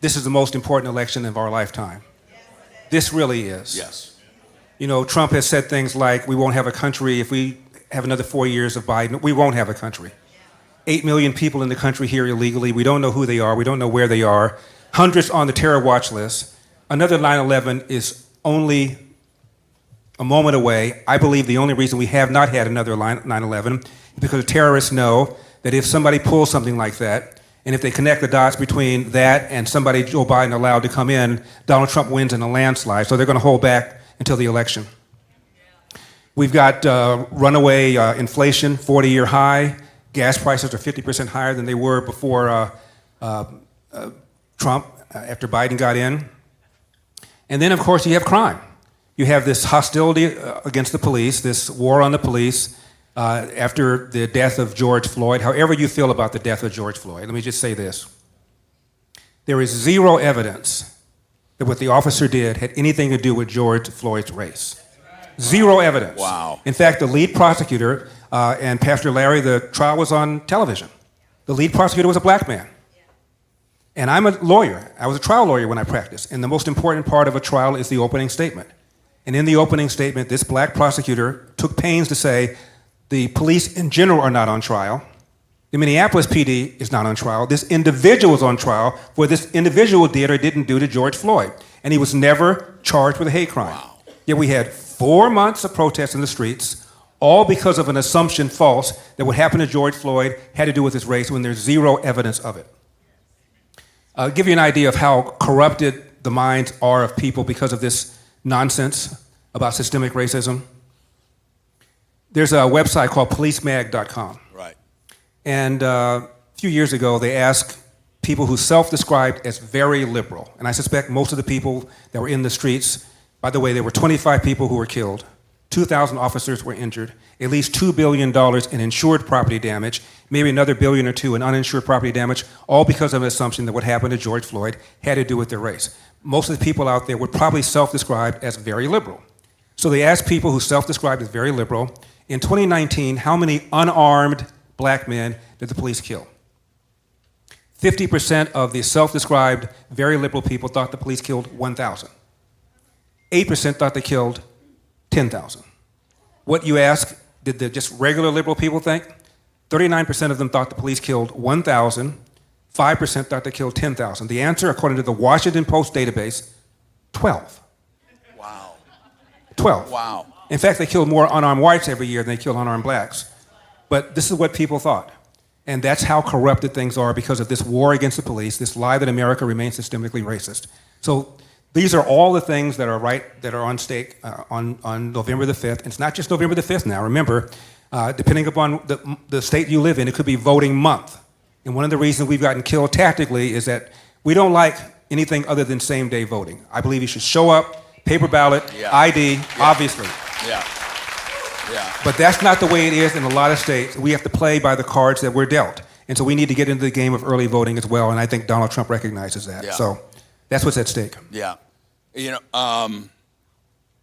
this is the most important election of our lifetime. This really is. Yes. You know, Trump has said things like, we won't have a country if we have another 4 years of Biden. We won't have a country. 8 million people in the country here illegally. We don't know who they are. We don't know where they are. Hundreds on the terror watch list. Another 9/11 is only a moment away. I believe the only reason we have not had another 9/11 is because terrorists know that if somebody pulls something like that, and if they connect the dots between that and somebody Joe Biden allowed to come in, Donald Trump wins in a landslide. So they're going to hold back until the election. We've got runaway inflation, 40-year high. Gas prices are 50% higher than they were before Trump, after Biden got in. And then, of course, you have crime. You have this hostility against the police, this war on the police after the death of George Floyd. However you feel about the death of George Floyd, let me just say this. There is zero evidence that what the officer did had anything to do with George Floyd's race. Zero evidence. Wow. In fact, the lead prosecutor and Pastor Larry, the trial was on television. The lead prosecutor was a black man. And I'm a lawyer. I was a trial lawyer when I practiced. And the most important part of a trial is the opening statement. And in the opening statement, this black prosecutor took pains to say the police in general are not on trial. The Minneapolis PD is not on trial. This individual is on trial for what this individual did or didn't do to George Floyd. And he was never charged with a hate crime. Wow. Yet we had 4 months of protests in the streets, all because of an assumption false that what happened to George Floyd had to do with his race when there's zero evidence of it. I'll give you an idea of how corrupted the minds are of people because of this nonsense about systemic racism. There's a website called policemag.com. Right. And a few years ago, they asked people who self-described as very liberal, and I suspect most of the people that were in the streets, by the way, there were 25 people who were killed, 2,000 officers were injured, at least $2 billion in insured property damage, maybe another billion or two in uninsured property damage, all because of an assumption that what happened to George Floyd had to do with their race. Most of the people out there were probably self-described as very liberal. So they asked people who self-described as very liberal, in 2019, how many unarmed black men did the police kill? 50% of the self-described very liberal people thought the police killed 1,000. 8% thought they killed 10,000. What you ask, did the just regular liberal people think? 39% of them thought the police killed 1,000. 5% thought they killed 10,000. The answer, according to the Washington Post database, 12. Wow. 12. Wow. In fact, they killed more unarmed whites every year than they killed unarmed blacks. But this is what people thought. And that's how corrupted things are because of this war against the police, this lie that America remains systemically racist. So these are all the things that are that are on stake on November the 5th. And it's not just November the 5th now. Remember, depending upon the state you live in, it could be voting month. And one of the reasons we've gotten killed tactically is that we don't like anything other than same-day voting. I believe you should show up, paper ballot, ID, obviously. Yeah. Yeah. But that's not the way it is in a lot of states. We have to play by the cards that we're dealt. And so we need to get into the game of early voting as well, and I think Donald Trump recognizes that. Yeah. So that's what's at stake. Yeah. You know, a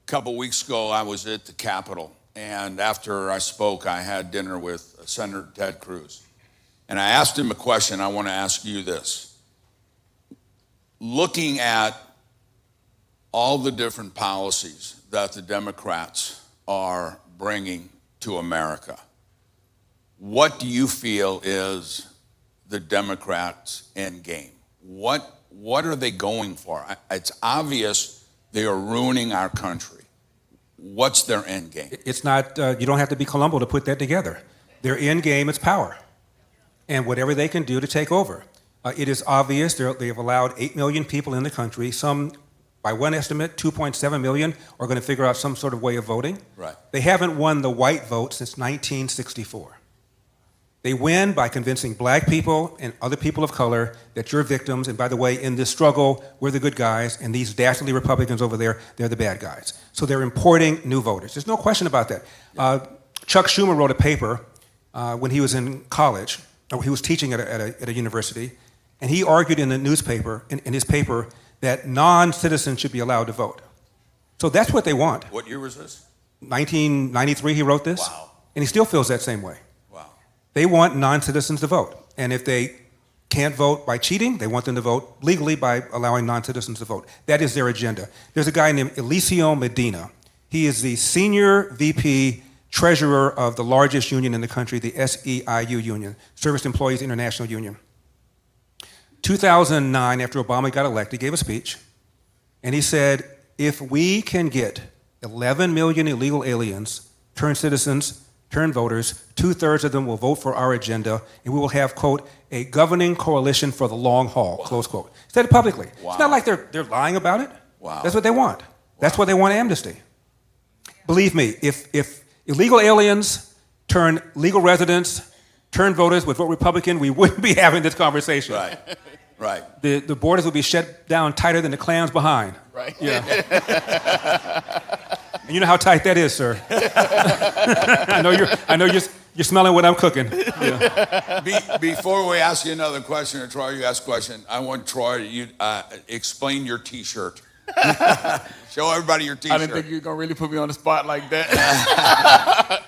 couple weeks ago, I was at the Capitol, and after I spoke, I had dinner with Senator Ted Cruz. And I asked him a question. I want to ask you this. Looking at all the different policies that the Democrats are bringing to America, what do you feel is the Democrats' end game? What are they going for? It's obvious they are ruining our country. What's their end game? It's not, you don't have to be Columbo to put that together. Their end game is power and whatever they can do to take over. It is obvious they have allowed 8 million people in the country. Some, by one estimate, 2.7 million are going to figure out some sort of way of voting. Right. They haven't won the white vote since 1964. They win by convincing black people and other people of color that you're victims, and by the way, in this struggle, we're the good guys, and these dastardly Republicans over there, they're the bad guys. So they're importing new voters. There's no question about that. Chuck Schumer wrote a paper when he was in college, or he was teaching at a university, and he argued in the newspaper, in his paper, that non-citizens should be allowed to vote. So that's what they want. What year was this? 1993 he wrote this. Wow. And he still feels that same way. Wow. They want non-citizens to vote. And if they can't vote by cheating. They want them to vote legally by allowing non-citizens to vote. That is their agenda. There's a guy named Eliseo Medina. He is the senior VP treasurer of the largest union in the country, the SEIU union, Service Employees International Union. 2009, after Obama got elected, he gave a speech, and he said, if we can get 11 million illegal aliens, turned citizens, turned voters, 2/3 of them will vote for our agenda, and we will have, quote, a governing coalition for the long haul, close quote. He said it publicly. Wow. It's not like they're lying about it. Wow. That's what they want. Wow. That's why they want amnesty. Believe me, if illegal aliens turn legal residents, turn voters would vote Republican, we wouldn't be having this conversation. Right, right. The borders would be shut down tighter than the clams behind. Right. Yeah. And you know how tight that is, sir. I know you're smelling what I'm cooking. Yeah. Before we ask you another question, or Troy, you ask a question, I want Troy, you explain your T-shirt. Show everybody your T-shirt. I didn't think you were going to really put me on the spot like that.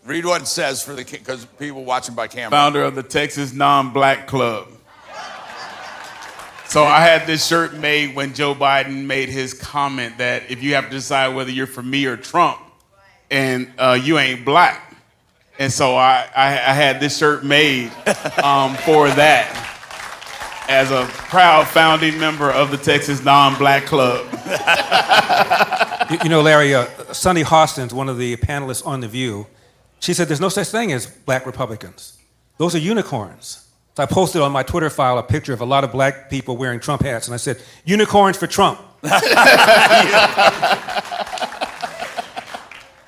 Read what it says for because people watching by camera. Founder of the Texas Non-Black Club. So I had this shirt made when Joe Biden made his comment that if you have to decide whether you're for me or Trump, and you ain't black. And so I had this shirt made for that as a proud founding member of the Texas Non-Black Club. You know, Larry, Sunny Hostins, one of the panelists on The View, she said there's no such thing as black Republicans. Those are unicorns. So I posted on my Twitter file a picture of a lot of black people wearing Trump hats, and I said, unicorns for Trump.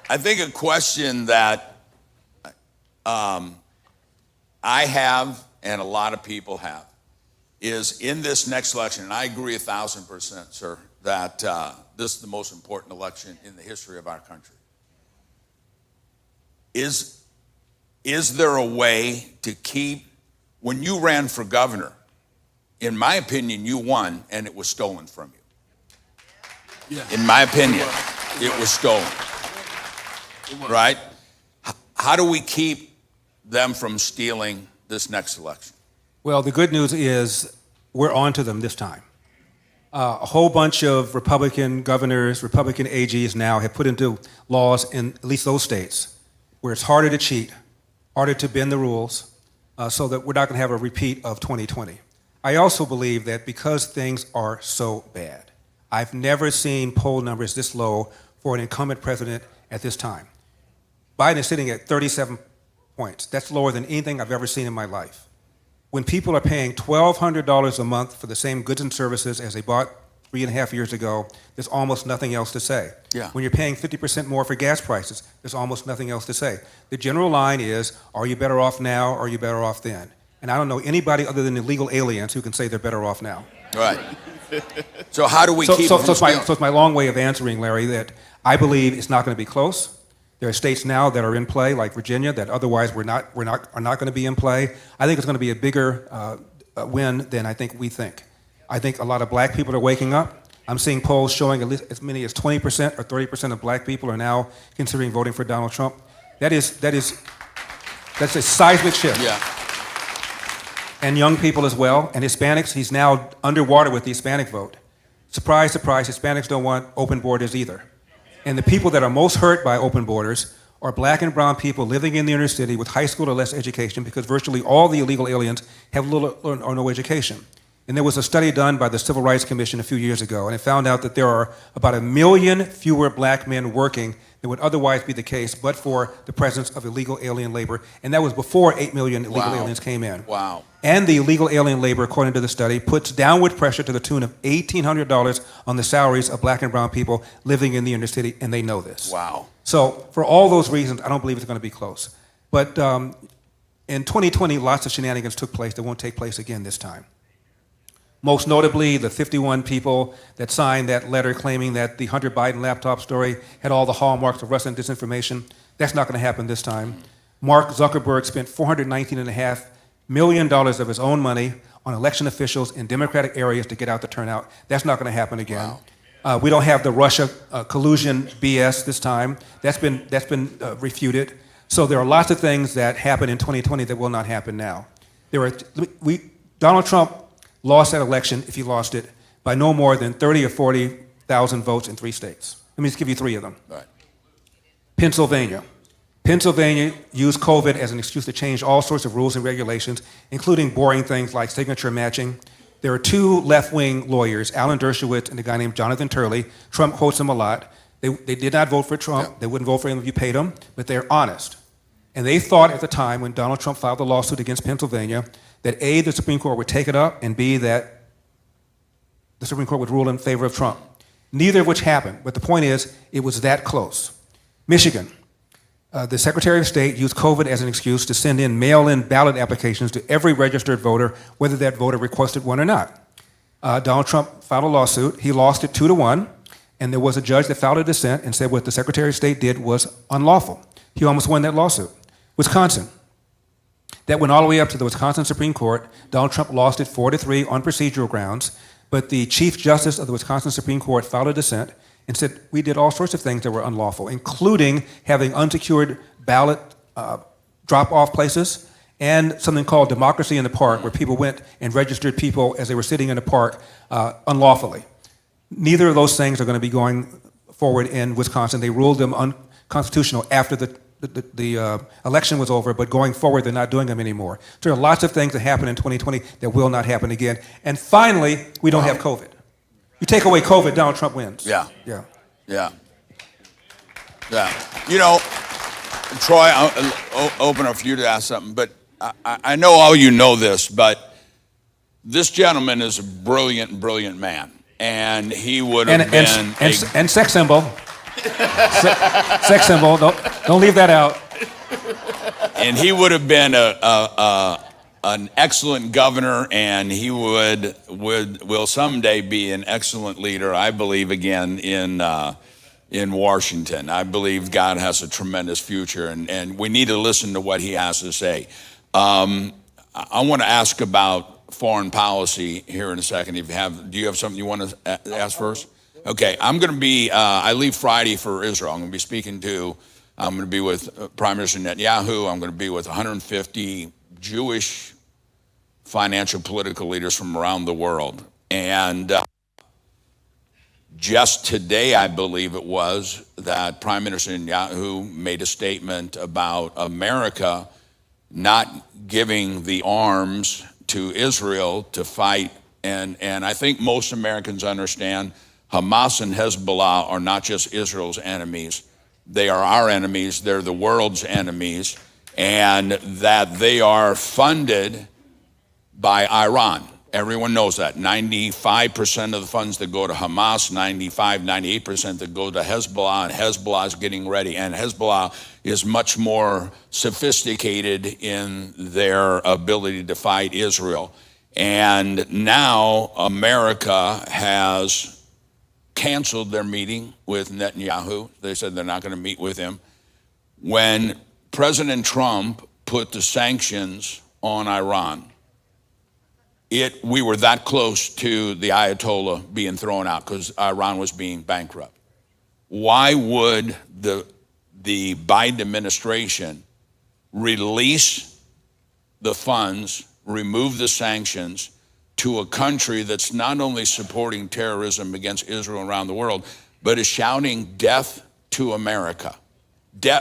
I think a question that I have and a lot of people have is in this next election, and I agree 1,000%, sir, that this is the most important election in the history of our country. Is there a way to keep, when you ran for governor, in my opinion, you won and it was stolen from you. Yeah. In my opinion, it was stolen. Right? How do we keep them from stealing this next election? Well, the good news is we're on to them this time. A whole bunch of Republican governors, Republican AGs now have put into laws in at least those states where it's harder to cheat, harder to bend the rules, so that we're not going to have a repeat of 2020. I also believe that because things are so bad, I've never seen poll numbers this low for an incumbent president at this time. Biden is sitting at 37 points. That's lower than anything I've ever seen in my life. When people are paying $1,200 a month for the same goods and services as they bought 3.5 years ago, there's almost nothing else to say. Yeah. When you're paying 50% more for gas prices, there's almost nothing else to say. The general line is, are you better off now or are you better off then? And I don't know anybody other than illegal aliens who can say they're better off now. Right. So how do we keep so them from stealing? it's my long way of answering, Larry, that I believe it's not going to be close. There are states now that are in play, like Virginia, that otherwise are not going to be in play. I think it's going to be a bigger win than I think we think. I think a lot of black people are waking up. I'm seeing polls showing at least as many as 20% or 30% of black people are now considering voting for Donald Trump. That's a seismic shift. Yeah. And young people as well, and Hispanics. He's now underwater with the Hispanic vote. Surprise, surprise, Hispanics don't want open borders either. And the people that are most hurt by open borders are black and brown people living in the inner city with high school or less education, because virtually all the illegal aliens have little or no education. And there was a study done by the Civil Rights Commission a few years ago, and it found out that there are about 1 million fewer black men working than would otherwise be the case, but for the presence of illegal alien labor. And that was before 8 million illegal aliens came in. Wow. And the illegal alien labor, according to the study, puts downward pressure to the tune of $1,800 on the salaries of black and brown people living in the inner city, and they know this. Wow. So for all those reasons, I don't believe it's going to be close. But in 2020, lots of shenanigans took place that won't take place again this time. Most notably, the 51 people that signed that letter claiming that the Hunter Biden laptop story had all the hallmarks of Russian disinformation. That's not going to happen this time. Mark Zuckerberg spent $419.5 million of his own money on election officials in Democratic areas to get out the turnout. That's not going to happen again. Wow. We don't have the Russia collusion BS this time. That's been refuted. So there are lots of things that happened in 2020 that will not happen now. Donald Trump lost that election, if he lost it, by no more than 30 or 40,000 votes in 3 states. Let me just give you 3 of them. Right. Pennsylvania. Pennsylvania used COVID as an excuse to change all sorts of rules and regulations, including boring things like signature matching. There are 2 left-wing lawyers, Alan Dershowitz and a guy named Jonathan Turley. Trump quotes them a lot. They did not vote for Trump. Yeah. They wouldn't vote for him if you paid them, but they're honest. And they thought at the time when Donald Trump filed the lawsuit against Pennsylvania that A, the Supreme Court would take it up, and B, that the Supreme Court would rule in favor of Trump. Neither of which happened, but the point is, it was that close. Michigan. The Secretary of State used COVID as an excuse to send in mail-in ballot applications to every registered voter, whether that voter requested one or not. Donald Trump filed a lawsuit. He lost it 2-1, and there was a judge that filed a dissent and said what the Secretary of State did was unlawful. He almost won that lawsuit. Wisconsin. That went all the way up to the Wisconsin Supreme Court. Donald Trump lost it 4-3 on procedural grounds, but the Chief Justice of the Wisconsin Supreme Court filed a dissent and said we did all sorts of things that were unlawful, including having unsecured ballot drop-off places and something called Democracy in the Park, where people went and registered people as they were sitting in the park unlawfully. Neither of those things are going to be going forward in Wisconsin. They ruled them unconstitutional after the election was over, but going forward, they're not doing them anymore. So there are lots of things that happen in 2020 that will not happen again. And finally, we don't have COVID. You take away COVID, Donald Trump wins. Yeah. Yeah. Yeah. Yeah. You know, Troy, I'll open up for you to ask something, but I know all you know this, but this gentleman is a brilliant man. And he would have been... And sex symbol. Sex symbol. Don't leave that out. And he would have been an excellent governor, and he will someday be an excellent leader, I believe, again, in Washington. I believe God has a tremendous future, and we need to listen to what he has to say. I want to ask about foreign policy here in a second. Do you have something you want to ask first? Okay, I'm going to be, I leave Friday for Israel. I'm going to be with Prime Minister Netanyahu. I'm going to be with 150 Jewish financial political leaders from around the world. And just today, I believe it was, that Prime Minister Netanyahu made a statement about America not giving the arms to Israel to fight. And I think most Americans understand Hamas and Hezbollah are not just Israel's enemies. They are our enemies. They're the world's enemies. And that they are funded by Iran. Everyone knows that. 95% of the funds that go to Hamas, 98% that go to Hezbollah, and Hezbollah is getting ready. And Hezbollah is much more sophisticated in their ability to fight Israel. And now America has canceled their meeting with Netanyahu. They said they're not going to meet with him. When President Trump put the sanctions on Iran, we were that close to the Ayatollah being thrown out because Iran was being bankrupt. Why would the Biden administration release the funds, remove the sanctions to a country that's not only supporting terrorism against Israel around the world, but is shouting death to America?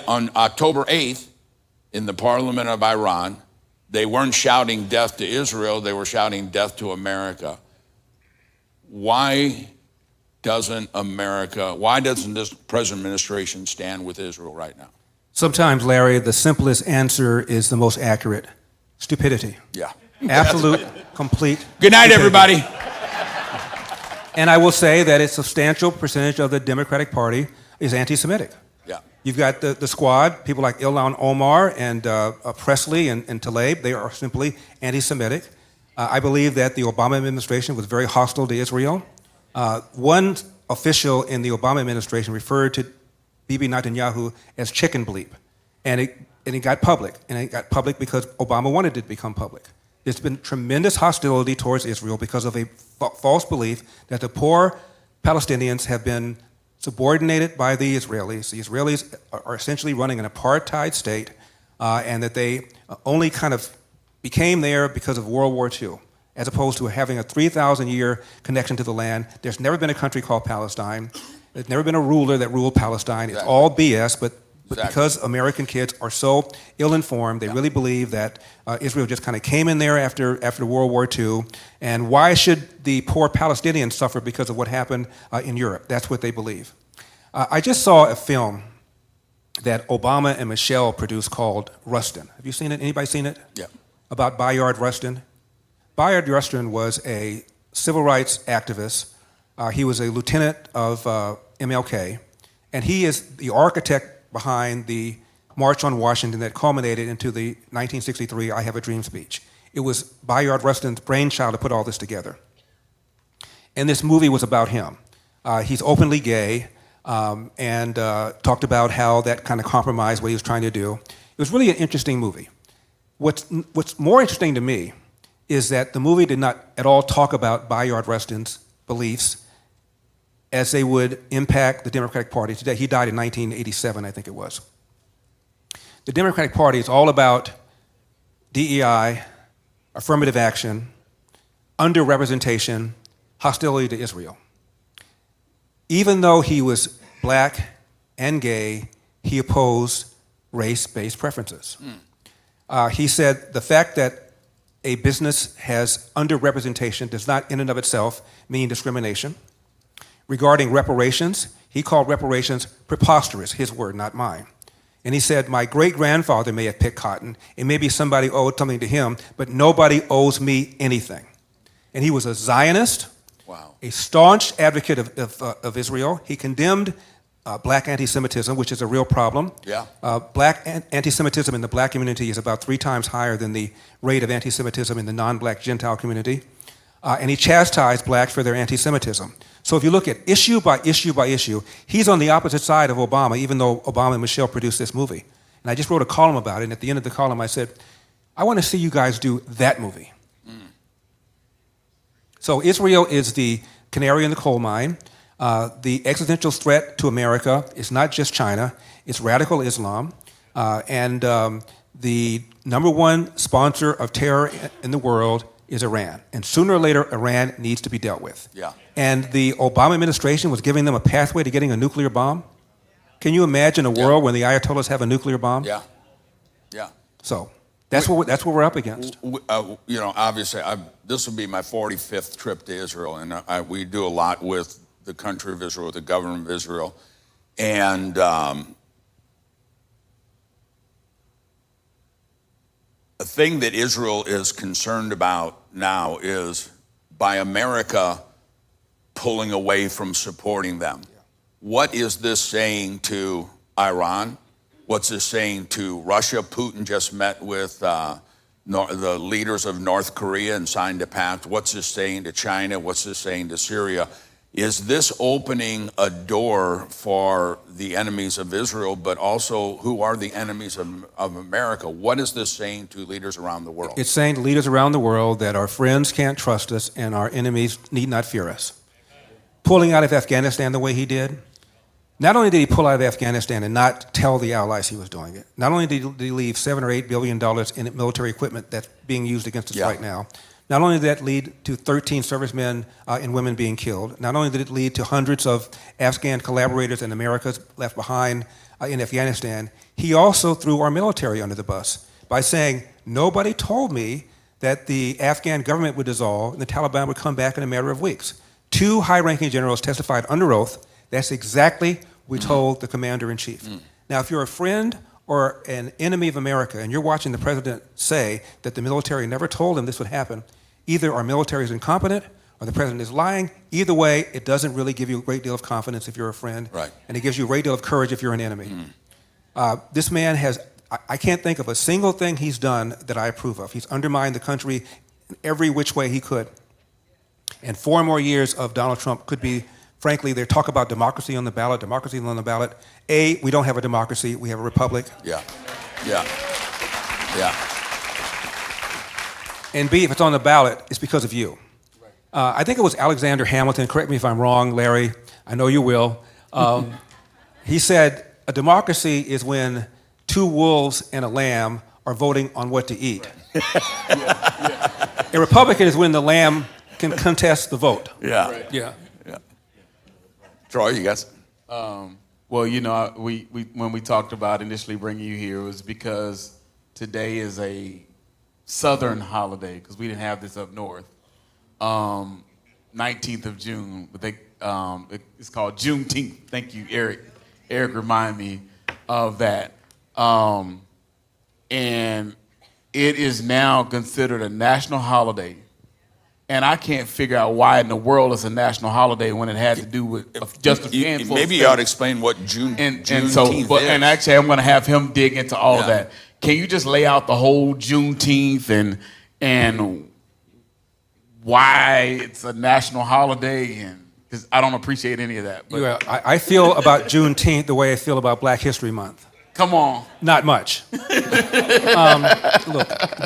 On October 8th, in the parliament of Iran, they weren't shouting death to Israel, they were shouting death to America. Why doesn't this present administration stand with Israel right now? Sometimes, Larry, the simplest answer is the most accurate. Stupidity. Yeah. Absolute, complete. Good night, everybody. And I will say that a substantial percentage of the Democratic Party is anti-Semitic. Yeah. You've got the squad, people like Ilhan Omar and Presley and Tlaib. They are simply anti-Semitic. I believe that the Obama administration was very hostile to Israel. One official in the Obama administration referred to Bibi Netanyahu as chicken bleep. And it got public. And it got public because Obama wanted it to become public. There's been tremendous hostility towards Israel because of a false belief that the poor Palestinians have been subordinated by the Israelis. The Israelis are essentially running an apartheid state, and that they only kind of became there because of World War II, as opposed to having a 3,000-year connection to the land. There's never been a country called Palestine. There's never been a ruler that ruled Palestine. It's Exactly. all BS, but Exactly. because American kids are so ill-informed, they really believe that Israel just kind of came in there after World War II, and why should the poor Palestinians suffer because of what happened in Europe? That's what they believe. I just saw a film that Obama and Michelle produced called Rustin. Have you seen it? Anybody seen it? Yeah. About Bayard Rustin. Bayard Rustin was a civil rights activist. He was a lieutenant of MLK, and he is the architect behind the March on Washington that culminated into the 1963 I Have a Dream speech. It was Bayard Rustin's brainchild to put all this together. And this movie was about him. He's openly gay, and talked about how that kind of compromised what he was trying to do. It was really an interesting movie. What's more interesting to me is that the movie did not at all talk about Bayard Rustin's beliefs as they would impact the Democratic Party today. He died in 1987, I think it was. The Democratic Party is all about DEI, affirmative action, underrepresentation, hostility to Israel. Even though he was black and gay, he opposed race-based preferences. He said the fact that a business has underrepresentation does not in and of itself mean discrimination. Regarding reparations, he called reparations preposterous, his word, not mine. And he said, my great-grandfather may have picked cotton, and maybe somebody owed something to him, but nobody owes me anything. And he was a Zionist, Wow. a staunch advocate of Israel. He condemned black anti-Semitism, which is a real problem. Yeah. Black anti-Semitism in the black community is about 3 times higher than the rate of anti-Semitism in the non-black Gentile community. And he chastised blacks for their anti-Semitism. So if you look at issue by issue by issue, he's on the opposite side of Obama, even though Obama and Michelle produced this movie. And I just wrote a column about it, and at the end of the column I said, I want to see you guys do that movie. So Israel is the canary in the coal mine. The existential threat to America is not just China, it's radical Islam. And the number one sponsor of terror in the world is Iran. And sooner or later, Iran needs to be dealt with. Yeah. And the Obama administration was giving them a pathway to getting a nuclear bomb. Can you imagine a world when the Ayatollahs have a nuclear bomb? Yeah. Yeah. So that's what we're up against. Obviously, this will be my 45th trip to Israel, and we do a lot with the country of Israel, with the government of Israel. And a thing that Israel is concerned about now is by America pulling away from supporting them. Yeah. What is this saying to Iran? What's this saying to Russia? Putin just met with the leaders of North Korea and signed a pact. What's this saying to China? What's this saying to Syria? Is this opening a door for the enemies of Israel, but also who are the enemies of America? What is this saying to leaders around the world? It's saying to leaders around the world that our friends can't trust us and our enemies need not fear us. Pulling out of Afghanistan the way he did, not only did he pull out of Afghanistan and not tell the allies he was doing it, not only did he leave $7 or $8 billion in military equipment that's being used against us right now, not only did that lead to 13 servicemen and women being killed, not only did it lead to hundreds of Afghan collaborators and Americans left behind in Afghanistan, he also threw our military under the bus by saying, nobody told me that the Afghan government would dissolve and the Taliban would come back in a matter of weeks. 2 high-ranking generals testified under oath. That's exactly what we told the commander-in-chief. Now, if you're a friend or an enemy of America and you're watching the president say that the military never told him this would happen, either our military is incompetent or the president is lying. Either way, it doesn't really give you a great deal of confidence if you're a friend, right. And it gives you a great deal of courage if you're an enemy. This man has, I can't think of a single thing he's done that I approve of. He's undermined the country in every which way he could. And 4 more years of Donald Trump could be, frankly, they talk about democracy on the ballot, A, we don't have a democracy, we have a republic. Yeah. And B, if it's on the ballot, it's because of you. I think it was Alexander Hamilton, correct me if I'm wrong, Larry, I know you will. He said, a democracy is when 2 wolves and a lamb are voting on what to eat. A Republican is when the lamb can contest the vote. Yeah. Right. Yeah. Yeah. Troy, you guys? Well, you know, we when we talked about initially bringing you here, it was because today is a Southern holiday, because we didn't have this up north. 19th of June, but it's called Juneteenth. Thank you, Eric. Eric reminded me of that. And it is now considered a national holiday. And I can't figure out why in the world it's a national holiday when it had to do with just a handful. Maybe you ought to explain what Juneteenth is. And actually, I'm going to have him dig into all of that. Can you just lay out the whole Juneteenth and why it's a national holiday? And because I don't appreciate any of that. But Yeah, I feel about Juneteenth the way I feel about Black History Month. come on. Not much. Look,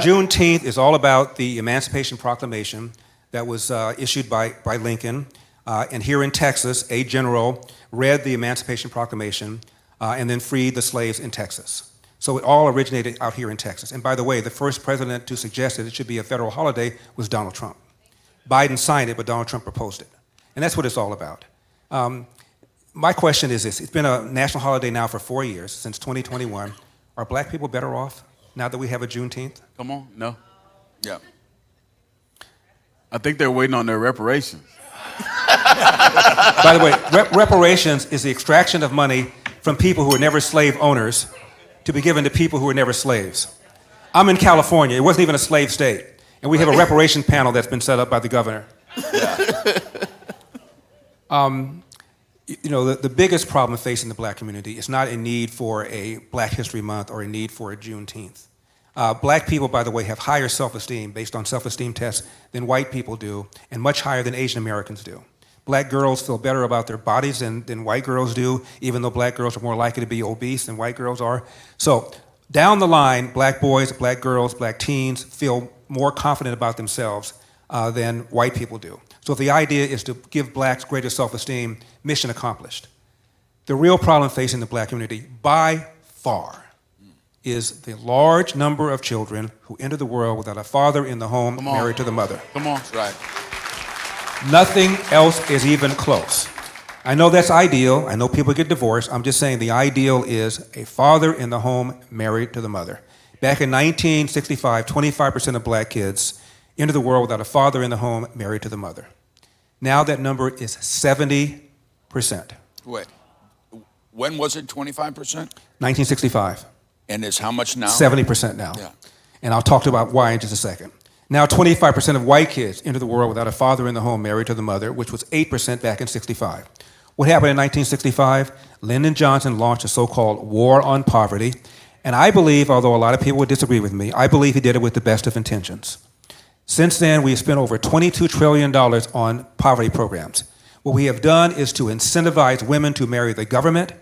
Juneteenth is all about the Emancipation Proclamation that was issued by Lincoln. And here in Texas, a general read the Emancipation Proclamation and then freed the slaves in Texas. So it all originated out here in Texas. And by the way, the first president to suggest that it should be a federal holiday was Donald Trump. Biden signed it, but Donald Trump proposed it. And that's what it's all about. My question is this. It's been a national holiday now for 4 years, since 2021. Are Black people better off now that we have a Juneteenth? Come on. No. Yeah. I think they're waiting on their reparations. By the way, reparations is the extraction of money from people who were never slave owners to be given to people who were never slaves. I'm in California. It wasn't even a slave state. And we have a reparation panel that's been set up by the governor. You know, the biggest problem facing the Black community is not a need for a Black History Month or a need for a Juneteenth. Black people, by the way, have higher self-esteem based on self-esteem tests than white people do, and much higher than Asian Americans do. Black girls feel better about their bodies than white girls do, even though black girls are more likely to be obese than white girls are. So down the line, black boys, black girls, black teens feel more confident about themselves than white people do. So if the idea is to give blacks greater self-esteem, mission accomplished. The real problem facing the Black community, by far, is the large number of children who enter the world without a father in the home married to the mother. Come on. That's right. Nothing else is even close. I know that's ideal. I know people get divorced. I'm just saying the ideal is a father in the home married to the mother. Back in 1965, 25% of black kids entered the world without a father in the home married to the mother. Now that number is 70%. Wait. When was it 25%? 1965. And it's how much now? 70% now. Yeah. And I'll talk about why in just a second. Now 25% of white kids enter the world without a father in the home married to the mother, which was 8% back in 65. What happened in 1965? Lyndon Johnson launched a so-called war on poverty. And I believe, although a lot of people would disagree with me, I believe he did it with the best of intentions. Since then, we have spent over $22 trillion on poverty programs. What we have done is to incentivize women to marry the government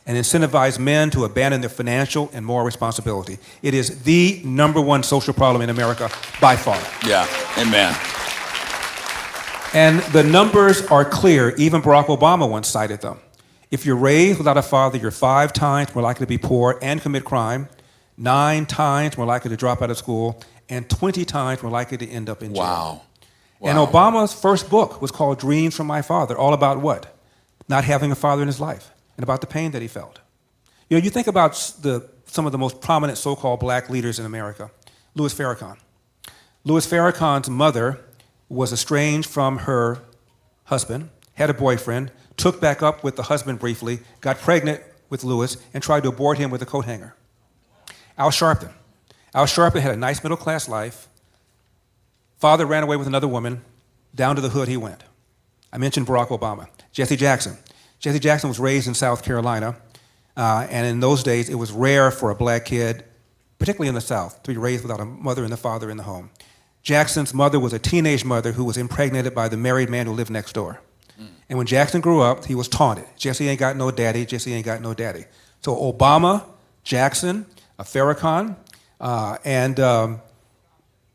and incentivize men to abandon their financial and moral responsibility. It is the #1 social problem in America by far. Yeah, amen. And the numbers are clear. Even Barack Obama once cited them. If you're raised without a father, you're 5 times more likely to be poor and commit crime, 9 times more likely to drop out of school, and 20 times more likely to end up in jail. Wow. And Obama's first book was called Dreams from My Father, all about what? Not having a father in his life and about the pain that he felt. You know, you think about some of the most prominent so-called black leaders in America. Louis Farrakhan. Louis Farrakhan's mother was estranged from her husband, had a boyfriend, took back up with the husband briefly, got pregnant with Louis, and tried to abort him with a coat hanger. Al Sharpton. Al Sharpton had a nice middle-class life. Father ran away with another woman. Down to the hood he went. I mentioned Barack Obama. Jesse Jackson. Jesse Jackson was raised in South Carolina, and in those days it was rare for a black kid, particularly in the South, to be raised without a mother and a father in the home. Jackson's mother was a teenage mother who was impregnated by the married man who lived next door. And when Jackson grew up, he was taunted. Jesse ain't got no daddy, Jesse ain't got no daddy. So Obama, Jackson, Farrakhan, and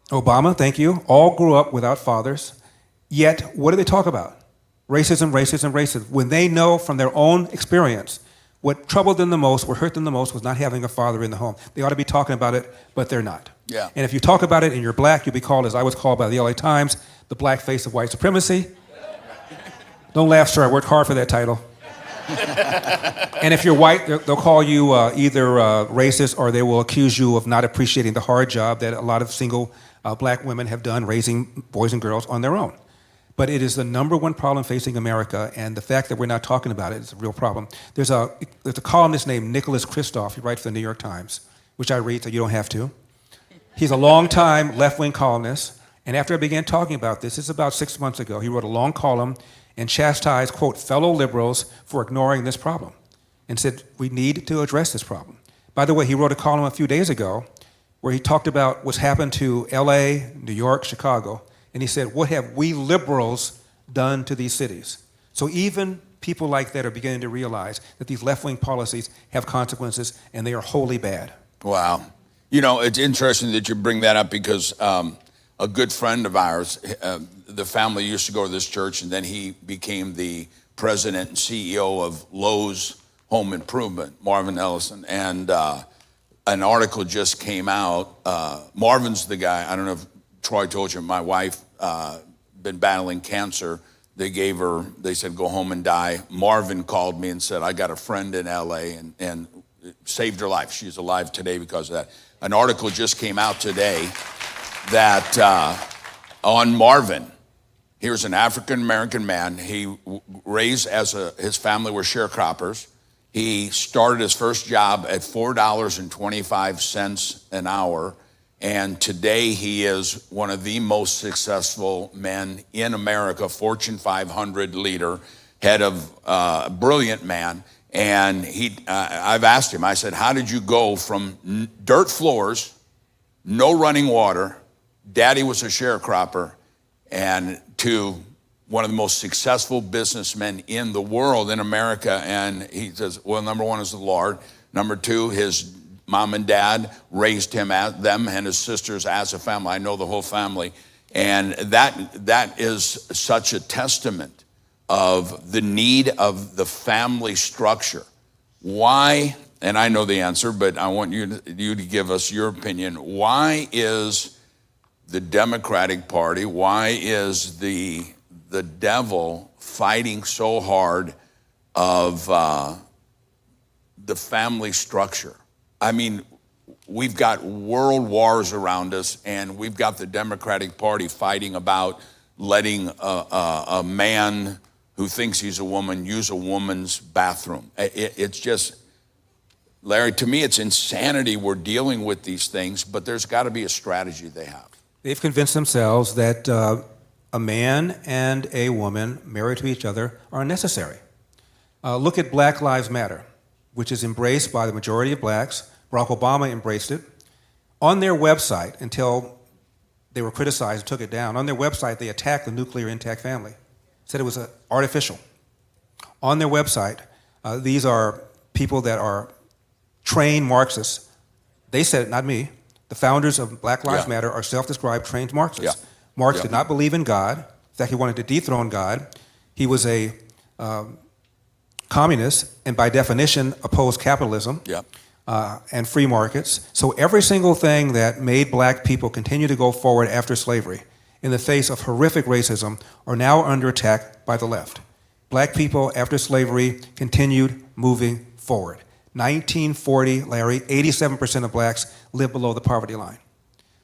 Obama, thank you, all grew up without fathers. Yet, what do they talk about? Racism, racism, racism. When they know from their own experience, What troubled them the most, what hurt them the most, was not having a father in the home. They ought to be talking about it, but they're not. Yeah. And if you talk about it and you're black, you'll be called, as I was called by the LA Times, the black face of white supremacy. Don't laugh, sir. I worked hard for that title. And if you're white, they'll call you either racist, or they will accuse you of not appreciating the hard job that a lot of single black women have done raising boys and girls on their own. But it is the number one problem facing America, and the fact that we're not talking about it is a real problem. There's a columnist named Nicholas Kristof. He writes for the New York Times, which I read, so you don't have to. He's a long-time left-wing columnist, and after I began talking about this is about 6 months ago, he wrote a long column and chastised, quote, fellow liberals for ignoring this problem, and said we need to address this problem. By the way, he wrote a column a few days ago where he talked about what's happened to LA, New York, Chicago, and he said, what have we liberals done to these cities? So even people like that are beginning to realize that these left-wing policies have consequences, and they are wholly bad. Wow. You know, it's interesting that you bring that up, because a good friend of ours, the family used to go to this church, and then he became the president and CEO of Lowe's Home Improvement, Marvin Ellison. And an article just came out. Marvin's the guy, I don't know if Troy told you, my wife been battling cancer. They said, go home and die. Marvin called me and said, I got a friend in LA, and saved her life. She's alive today because of that. An article just came out today that on Marvin, here's an African-American man. He raised his family were sharecroppers. He started his first job at $4.25 an hour. And today he is one of the most successful men in America, Fortune 500 leader, head of a brilliant man. And I've asked him, I said, how did you go from dirt floors, no running water, daddy was a sharecropper, and to one of the most successful businessmen in the world, in America? And he says, well, number one is the Lord. Number two, his mom and dad raised them and his sisters as a family. I know the whole family. And that is such a testament of the need of the family structure. Why, and I know the answer, but I want you to give us your opinion. Why is the Democratic Party, why is the devil fighting so hard of the family structure? I mean, we've got world wars around us, and we've got the Democratic Party fighting about letting a man who thinks he's a woman use a woman's bathroom. It's just, Larry, to me, it's insanity. We're dealing with these things, but there's got to be a strategy they have. They've convinced themselves that a man and a woman married to each other are necessary. Look at Black Lives Matter, which is embraced by the majority of blacks. Barack Obama embraced it. On their website, until they were criticized and took it down, on their website they attacked the nuclear intact family, said it was artificial. On their website, these are people that are trained Marxists. They said it, not me. The founders of Black Lives Matter are self-described trained Marxists. Marx did not believe in God. In fact, he wanted to dethrone God. He was a communist, and by definition opposed capitalism and free markets. So every single thing that made black people continue to go forward after slavery in the face of horrific racism are now under attack by the left. Black people after slavery continued moving forward. 1940, Larry, 87% of blacks lived below the poverty line.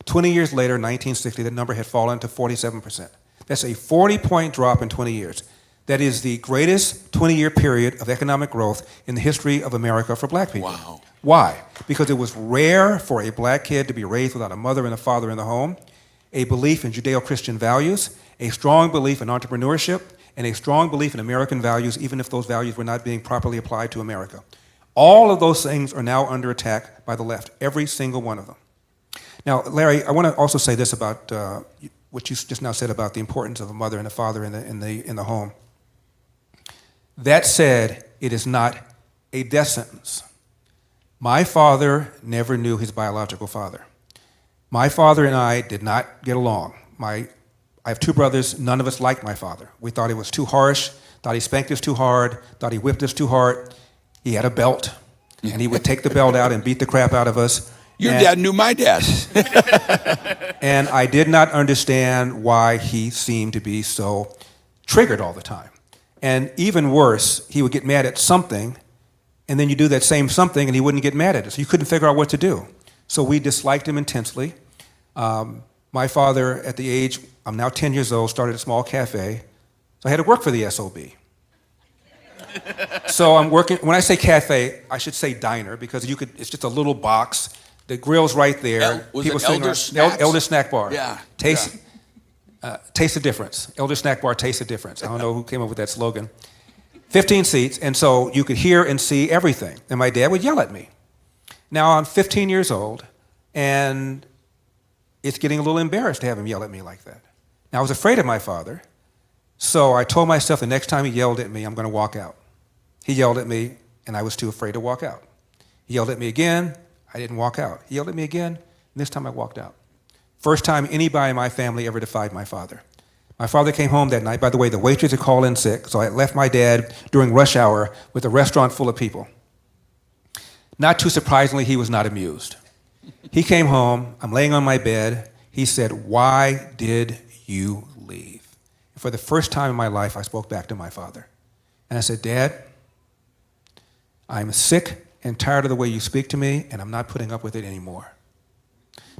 20 years later, 1960, the number had fallen to 47%. That's a 40-point drop in 20 years. That is the greatest 20-year period of economic growth in the history of America for black people. Wow. Why? Because it was rare for a black kid to be raised without a mother and a father in the home, a belief in Judeo-Christian values, a strong belief in entrepreneurship, and a strong belief in American values, even if those values were not being properly applied to America. All of those things are now under attack by the left, every single one of them. Now, Larry, I want to also say this about what you just now said about the importance of a mother and a father in the home. That said, it is not a death sentence. My father never knew his biological father. My father and I did not get along. I have two brothers. None of us liked my father. We thought he was too harsh, thought he spanked us too hard, thought he whipped us too hard. He had a belt, and he would take the belt out and beat the crap out of us. Your dad knew my dad. And I did not understand why he seemed to be so triggered all the time. And even worse, he would get mad at something, and then you do that same something, and he wouldn't get mad at it. So you couldn't figure out what to do. So we disliked him intensely. My father, at the age, I'm now 10 years old, started a small cafe. So I had to work for the SOB. So I'm working, when I say cafe, I should say diner, because it's just a little box. The grill's right there. Was it Elder Snacks? Elder Snack Bar. Yeah. Taste the difference. Elder Snack Bar, taste the difference. I don't know who came up with that slogan. 15 seats, and so you could hear and see everything. And my dad would yell at me. Now I'm 15 years old, and it's getting a little embarrassed to have him yell at me like that. Now I was afraid of my father, so I told myself the next time he yelled at me, I'm going to walk out. He yelled at me, and I was too afraid to walk out. He yelled at me again. I didn't walk out. He yelled at me again, and this time I walked out. First time anybody in my family ever defied my father. My father came home that night. By the way, the waitress had called in sick, so I left my dad during rush hour with a restaurant full of people. Not too surprisingly, he was not amused. He came home. I'm laying on my bed. He said, "Why did you leave?" And for the first time in my life, I spoke back to my father. And I said, "Dad, I'm sick and tired of the way you speak to me, and I'm not putting up with it anymore."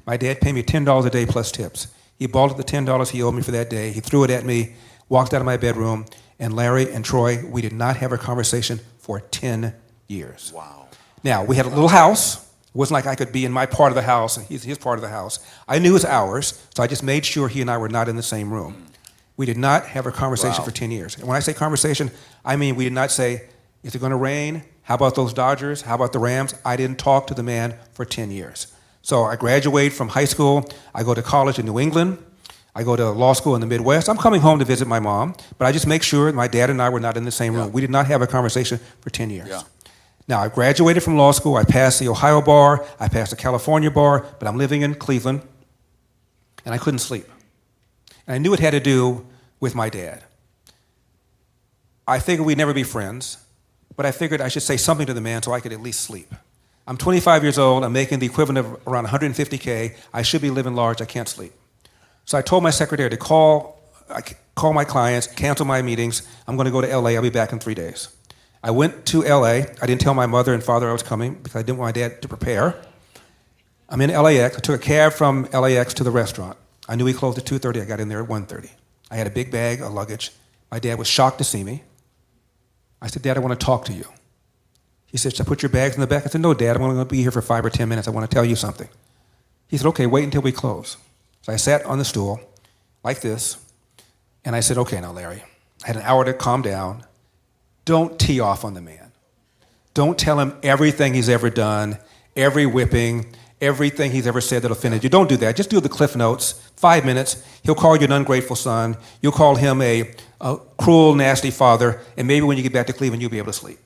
My dad paid me $10 a day plus tips. He balled up the $10 he owed me for that day. He threw it at me, walked out of my bedroom, and Larry and Troy, we did not have a conversation for 10 years. Wow. Now, we had a little house. It wasn't like I could be in my part of the house and he's his part of the house. I knew his hours, so I just made sure he and I were not in the same room. We did not have a conversation for 10 years. And when I say conversation, I mean we did not say, "Is it going to rain? How about those Dodgers? How about the Rams?" I didn't talk to the man for 10 years. So I graduate from high school. I go to college in New England. I go to law school in the Midwest. I'm coming home to visit my mom, but I just make sure my dad and I were not in the same room. We did not have a conversation for 10 years. Yeah. Now, I graduated from law school. I passed the Ohio bar. I passed the California bar, but I'm living in Cleveland, and I couldn't sleep. And I knew it had to do with my dad. I figured we'd never be friends, but I figured I should say something to the man so I could at least sleep. I'm 25 years old. I'm making the equivalent of around $150K. I should be living large. I can't sleep. So I told my secretary to call my clients, cancel my meetings. I'm going to go to LA. I'll be back in 3 days. I went to LA. I didn't tell my mother and father I was coming because I didn't want my dad to prepare. I'm in LAX. I took a cab from LAX to the restaurant. I knew he closed at 2:30. I got in there at 1:30. I had a big bag of luggage. My dad was shocked to see me. I said, "Dad, I want to talk to you." He said, "Should I put your bags in the back?" I said, "No, Dad, I'm only going to be here for 5 or 10 minutes. I want to tell you something." He said, "Okay, wait until we close." So I sat on the stool like this, and I said, "Okay, now, Larry." I had an hour to calm down. Don't tee off on the man. Don't tell him everything he's ever done, every whipping, everything he's ever said that offended you. Don't do that. Just do the Cliff Notes. 5 minutes. He'll call you an ungrateful son. You'll call him a cruel, nasty father, and maybe when you get back to Cleveland, you'll be able to sleep.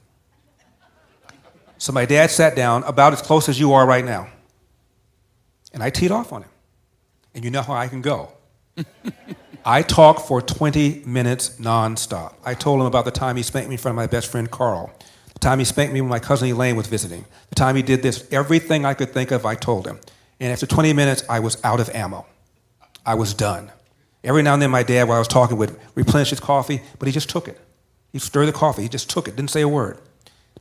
So my dad sat down about as close as you are right now, and I teed off on him. And you know how I can go. I talked for 20 minutes nonstop. I told him about the time he spanked me in front of my best friend Carl, the time he spanked me when my cousin Elaine was visiting, the time he did this. Everything I could think of, I told him. And after 20 minutes, I was out of ammo. I was done. Every now and then my dad, while I was talking, would replenish his coffee, but he just took it. He'd stir the coffee. He just took it, didn't say a word.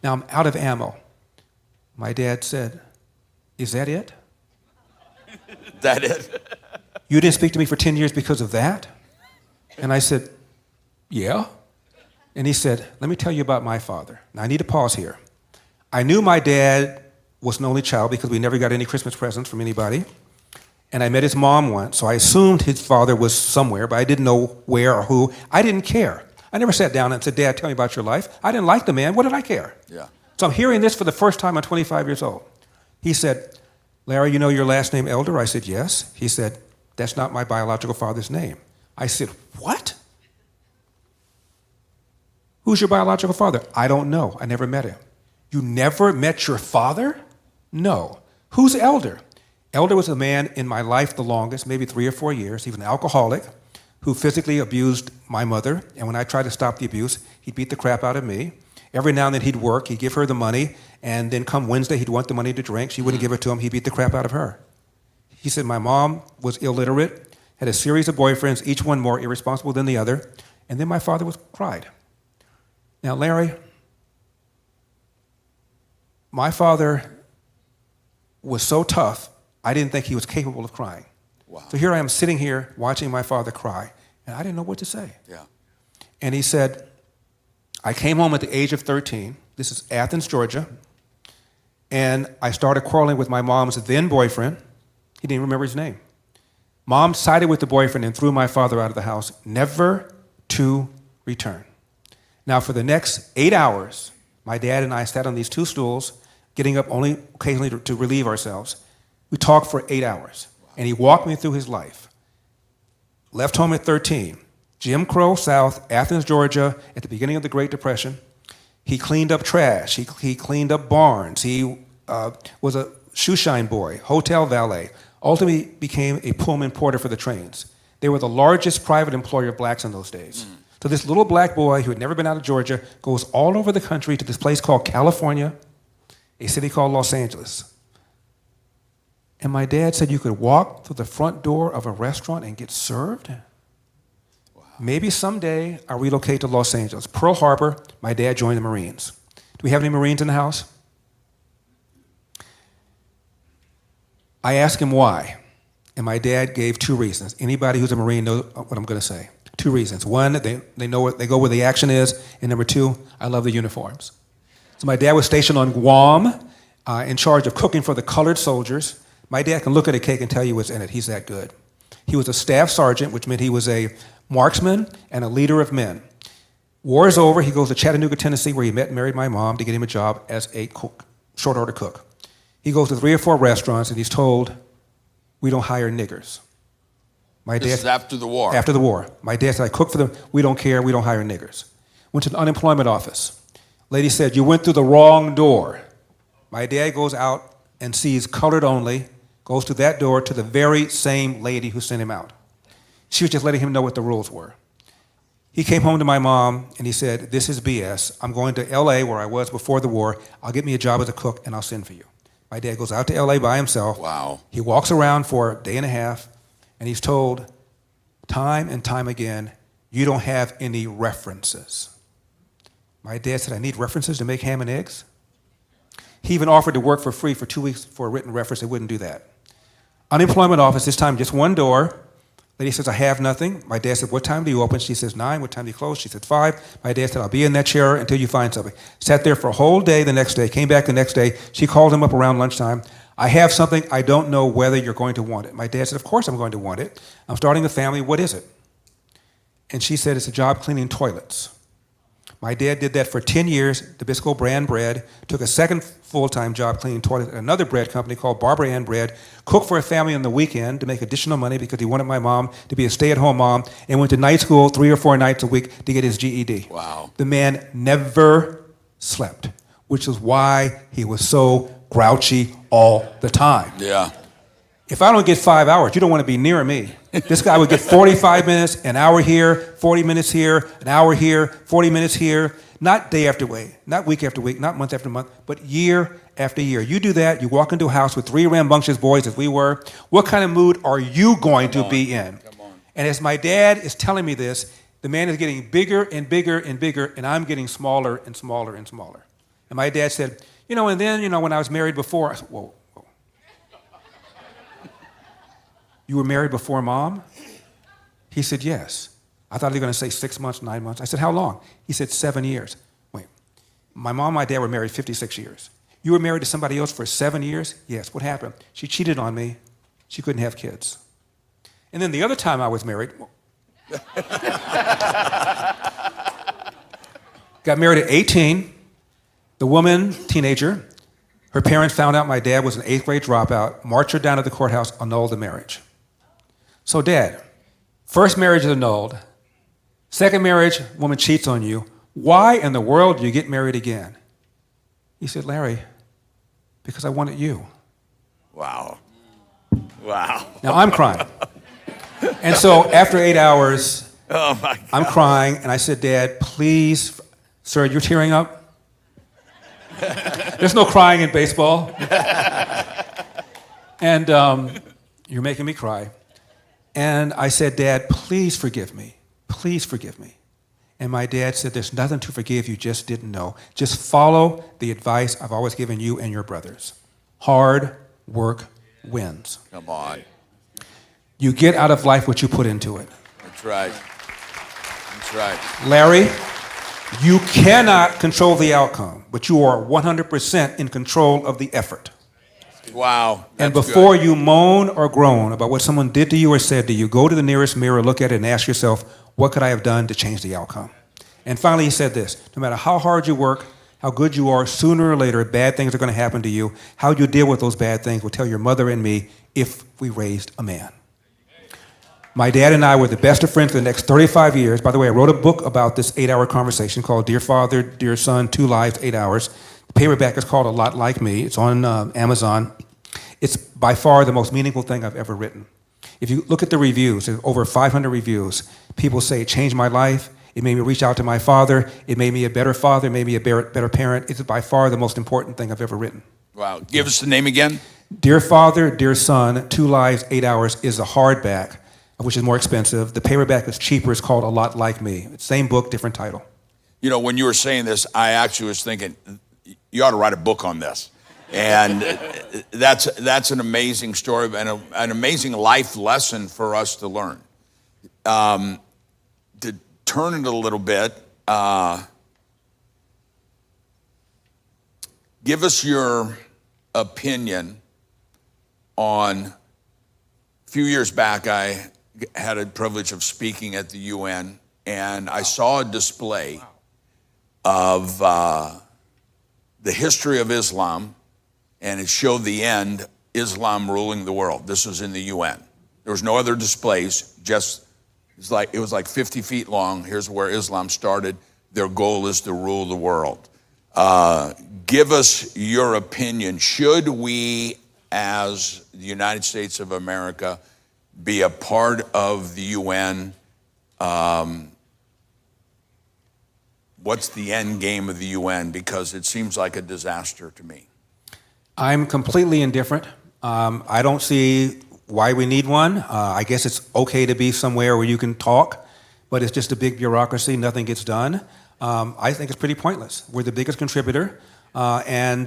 Now I'm out of ammo. My dad said, "Is that it? That it? You didn't speak to me for 10 years because of that?" And I said, "Yeah." And he said, "Let me tell you about my father." Now, I need to pause here. I knew my dad was an only child because we never got any Christmas presents from anybody. And I met his mom once, so I assumed his father was somewhere, but I didn't know where or who. I didn't care. I never sat down and said, "Dad, tell me about your life." I didn't like the man. What did I care? Yeah. So I'm hearing this for the first time. I'm 25 years old. He said, "Larry, you know your last name Elder?" I said, "Yes." He said, "That's not my biological father's name." I said, "What? Who's your biological father?" "I don't know. I never met him." "You never met your father?" "No." "Who's Elder?" Elder was a man in my life the longest, maybe 3 or 4 years. He was an alcoholic who physically abused my mother, and when I tried to stop the abuse, he'd beat the crap out of me. Every now and then he'd work, he'd give her the money, and then come Wednesday, he'd want the money to drink. She wouldn't give it to him. He'd beat the crap out of her. He said, my mom was illiterate, had a series of boyfriends, each one more irresponsible than the other, and then my father cried. Now, Larry, my father was so tough, I didn't think he was capable of crying. Wow. So here I am sitting here watching my father cry, and I didn't know what to say. Yeah. And he said, I came home at the age of 13. This is Athens, Georgia. And I started quarreling with my mom's then boyfriend. He didn't remember his name. Mom sided with the boyfriend and threw my father out of the house, never to return. Now, for the next 8 hours, my dad and I sat on these two stools, getting up only occasionally to relieve ourselves. We talked for 8 hours, and he walked me through his life. Left home at 13. Jim Crow South, Athens, Georgia, at the beginning of the Great Depression. He cleaned up trash. He cleaned up barns. He was a shoeshine boy, hotel valet. Ultimately became a Pullman porter for the trains. They were the largest private employer of blacks in those days. So this little black boy who had never been out of Georgia goes all over the country to this place called California, a city called Los Angeles. And my dad said you could walk through the front door of a restaurant and get served? Wow. Maybe someday I'll relocate to Los Angeles. Pearl Harbor, my dad joined the Marines. Do we have any Marines in the house? I asked him why, and my dad gave two reasons. Anybody who's a Marine knows what I'm going to say. Two reasons. One, they know they go where the action is, and number two, I love the uniforms. So my dad was stationed on Guam, in charge of cooking for the colored soldiers. My dad can look at a cake and tell you what's in it. He's that good. He was a staff sergeant, which meant he was a marksman and a leader of men. War is over. He goes to Chattanooga, Tennessee, where he met and married my mom to get him a job as a cook, short order cook. He goes to 3 or 4 restaurants, and he's told, we don't hire niggers. This is after the war. After the war. My dad said, I cook for them. We don't care. We don't hire niggers. Went to the unemployment office. Lady said, you went through the wrong door. My dad goes out and sees colored only, goes to that door to the very same lady who sent him out. She was just letting him know what the rules were. He came home to my mom, and he said, this is BS. I'm going to L.A., where I was before the war. I'll get me a job as a cook, and I'll send for you. My dad goes out to L.A. by himself. Wow. He walks around for a day and a half, and he's told time and time again, you don't have any references. My dad said, I need references to make ham and eggs? He even offered to work for free for 2 weeks for a written reference. They wouldn't do that. Unemployment office, this time just one door. Lady says, I have nothing. My dad said, what time do you open? She says, 9. What time do you close? She said, 5. My dad said, I'll be in that chair until you find something. Sat there for a whole day the next day, came back the next day. She called him up around lunchtime. I have something. I don't know whether you're going to want it. My dad said, of course I'm going to want it. I'm starting a family. What is it? And she said, it's a job cleaning toilets. My dad did that for 10 years, Nabisco brand bread, took a second full-time job cleaning toilets at another bread company called Barbara Ann Bread, cooked for a family on the weekend to make additional money because he wanted my mom to be a stay-at-home mom, and went to night school 3 or 4 nights a week to get his GED. Wow. The man never slept, which is why he was so grouchy all the time. Yeah. If I don't get 5 hours, you don't want to be near me. This guy would get 45 minutes, an hour here, 40 minutes here, an hour here, 40 minutes here, not day after day, not week after week, not month after month, but year after year. You do that, you walk into a house with 3 rambunctious boys, as we were. What kind of mood are you going to be in? Come on. And as my dad is telling me this, the man is getting bigger and bigger and bigger, and I'm getting smaller and smaller and smaller. And my dad said, and then, when I was married before, I said, whoa. You were married before Mom? He said, yes. I thought he was going to say 6 months, 9 months. I said, how long? He said, 7 years. Wait, my mom and my dad were married 56 years. You were married to somebody else for 7 years? Yes. What happened? She cheated on me. She couldn't have kids. And then the other time I was married, got married at 18. The woman, teenager, her parents found out my dad was an 8th grade dropout, marched her down to the courthouse, annulled the marriage. So, Dad, first marriage is annulled. Second marriage, woman cheats on you. Why in the world do you get married again? He said, Larry, because I wanted you. Wow. Wow. Now, I'm crying. And so after 8 hours, Oh, my God. I'm crying, and I said, Dad, please, sir, you're tearing up? There's no crying in baseball. And you're making me cry. And I said, Dad, please forgive me. Please forgive me. And my dad said, there's nothing to forgive, you just didn't know. Just follow the advice I've always given you and your brothers. Hard work wins. Come on. You get out of life what you put into it. That's right. That's right. Larry, you cannot control the outcome, but you are 100% in control of the effort. Wow. And That's before good. you moan or groan about what someone did to you or said to you, go to the nearest mirror, look at it, and ask yourself, what could I have done to change the outcome? And finally, he said this, no matter how hard you work, how good you are, sooner or later, bad things are going to happen to you. How you deal with those bad things will tell your mother and me if we raised a man. My dad and I were the best of friends for the next 35 years. By the way, I wrote a book about this 8-hour conversation called Dear Father, Dear Son, 2 Lives, 8 Hours. The paperback is called A Lot Like Me. It's on Amazon. It's by far the most meaningful thing I've ever written. If you look at the reviews, there's over 500 reviews. People say it changed my life. It made me reach out to my father. It made me a better father, made me a better parent. It's by far the most important thing I've ever written. Wow. Give us the name again. Dear Father, Dear Son, 2 Lives, 8 Hours is a hardback, which is more expensive. The paperback is cheaper. It's called A Lot Like Me. It's same book, different title. You know, when you were saying this, I actually was thinking, you ought to write a book on this. And that's an amazing story and an amazing life lesson for us to learn. To turn it a little bit, give us your opinion on, a few years back, I had a privilege of speaking at the UN, and I saw a display of the history of Islam, and it showed the end, Islam ruling the world. This was in the UN. There was no other displays, just, it was like 50 feet long. Here's where Islam started. Their goal is to rule the world. Give us your opinion. Should we, as the United States of America, be a part of the UN? What's the end game of the UN? Because it seems like a disaster to me. I'm completely indifferent. I don't see why we need one. I guess it's okay to be somewhere where you can talk, but it's just a big bureaucracy. Nothing gets done. I think it's pretty pointless. We're the biggest contributor, and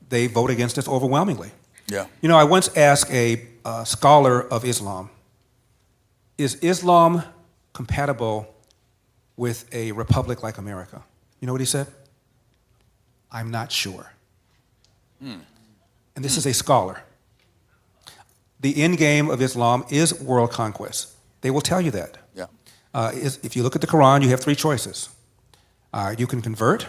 they vote against us overwhelmingly. Yeah. You know, I once asked a scholar of Islam, is Islam compatible with a republic like America? You know what he said? I'm not sure. And this is a scholar. The end game of Islam is world conquest. They will tell you that. Yeah. If you look at the Quran, you have 3 choices. You can convert,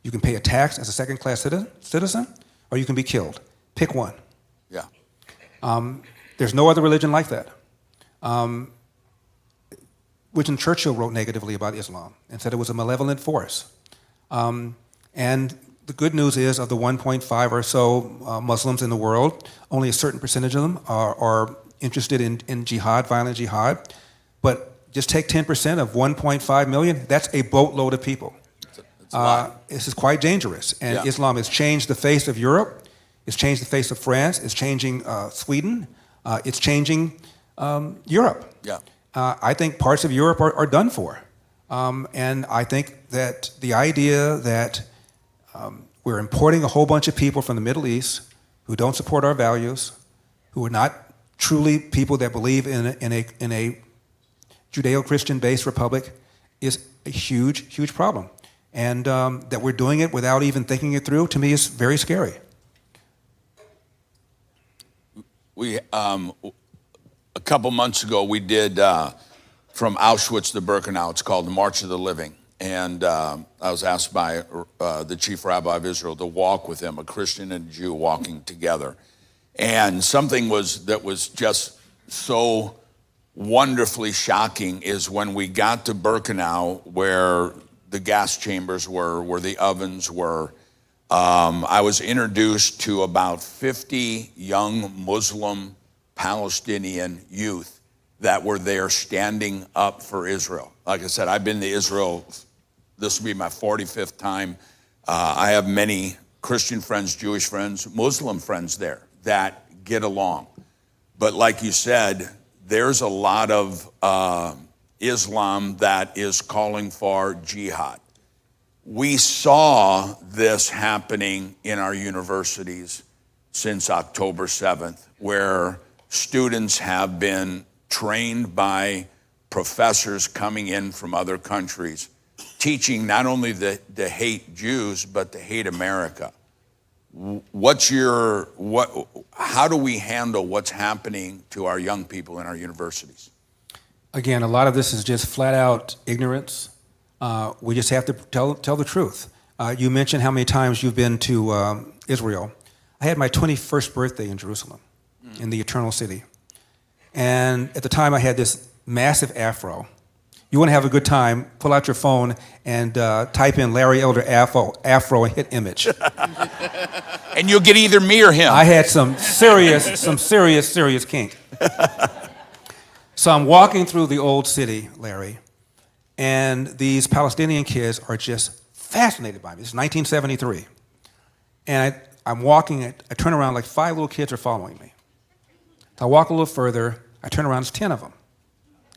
you can pay a tax as a second-class citizen, or you can be killed. Pick one. Yeah. There's no other religion like that. Winston Churchill wrote negatively about Islam and said it was a malevolent force. And the good news is, of the 1.5 or so Muslims in the world, only a certain percentage of them are interested in jihad, violent jihad. But just take 10% of 1.5 million, that's a boatload of people. It's a lot. This is quite dangerous. And Yeah. Islam has changed the face of Europe. It's changed the face of France. It's changing Sweden. It's changing Europe. Yeah. I think parts of Europe are done for. And I think that the idea that we're importing a whole bunch of people from the Middle East who don't support our values, who are not truly people that believe in a Judeo-Christian based republic, is a huge, huge problem. And that we're doing it without even thinking it through, to me, is very scary. We a couple months ago, we did from Auschwitz to Birkenau. It's called the March of the Living. And I was asked by the chief rabbi of Israel to walk with him, a Christian and a Jew walking together. And something that was just so wonderfully shocking is when we got to Birkenau, where the gas chambers were, where the ovens were, I was introduced to about 50 young Muslim Palestinian youth that were there standing up for Israel. Like I said, I've been to Israel. This will be my 45th time. I have many Christian friends, Jewish friends, Muslim friends there that get along. But like you said, there's a lot of Islam that is calling for jihad. We saw this happening in our universities since October 7th, where students have been trained by professors coming in from other countries, teaching not only to hate Jews, but to hate America. How do we handle what's happening to our young people in our universities? Again, a lot of this is just flat out ignorance. We just have to tell the truth. You mentioned how many times you've been to Israel. I had my 21st birthday in Jerusalem, in the Eternal City. And at the time I had this massive afro. You want to have a good time, pull out your phone and type in Larry Elder afro and hit image. And you'll get either me or him. I had some serious kink. So I'm walking through the old city, Larry, and these Palestinian kids are just fascinated by me. It's 1973. And I'm walking, I turn around, like 5 little kids are following me. So I walk a little further, I turn around, there's 10 of them.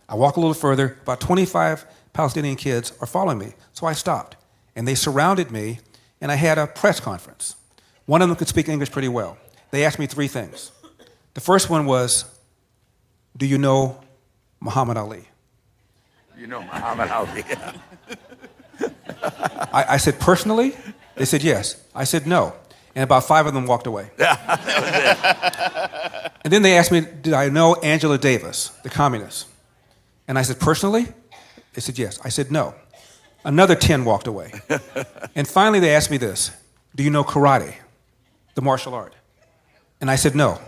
I walk a little further, about 25 Palestinian kids are following me. So I stopped, and they surrounded me, and I had a press conference. One of them could speak English pretty well. They asked me 3 things. The first one was, do you know Muhammad Ali? You know Muhammad Ali. I said, personally? They said, yes. I said, no. And about 5 of them walked away. And then they asked me, did I know Angela Davis, the communist? And I said, personally? They said, yes. I said, no. Another 10 walked away. And finally they asked me this, do you know karate, the martial art? And I said, no.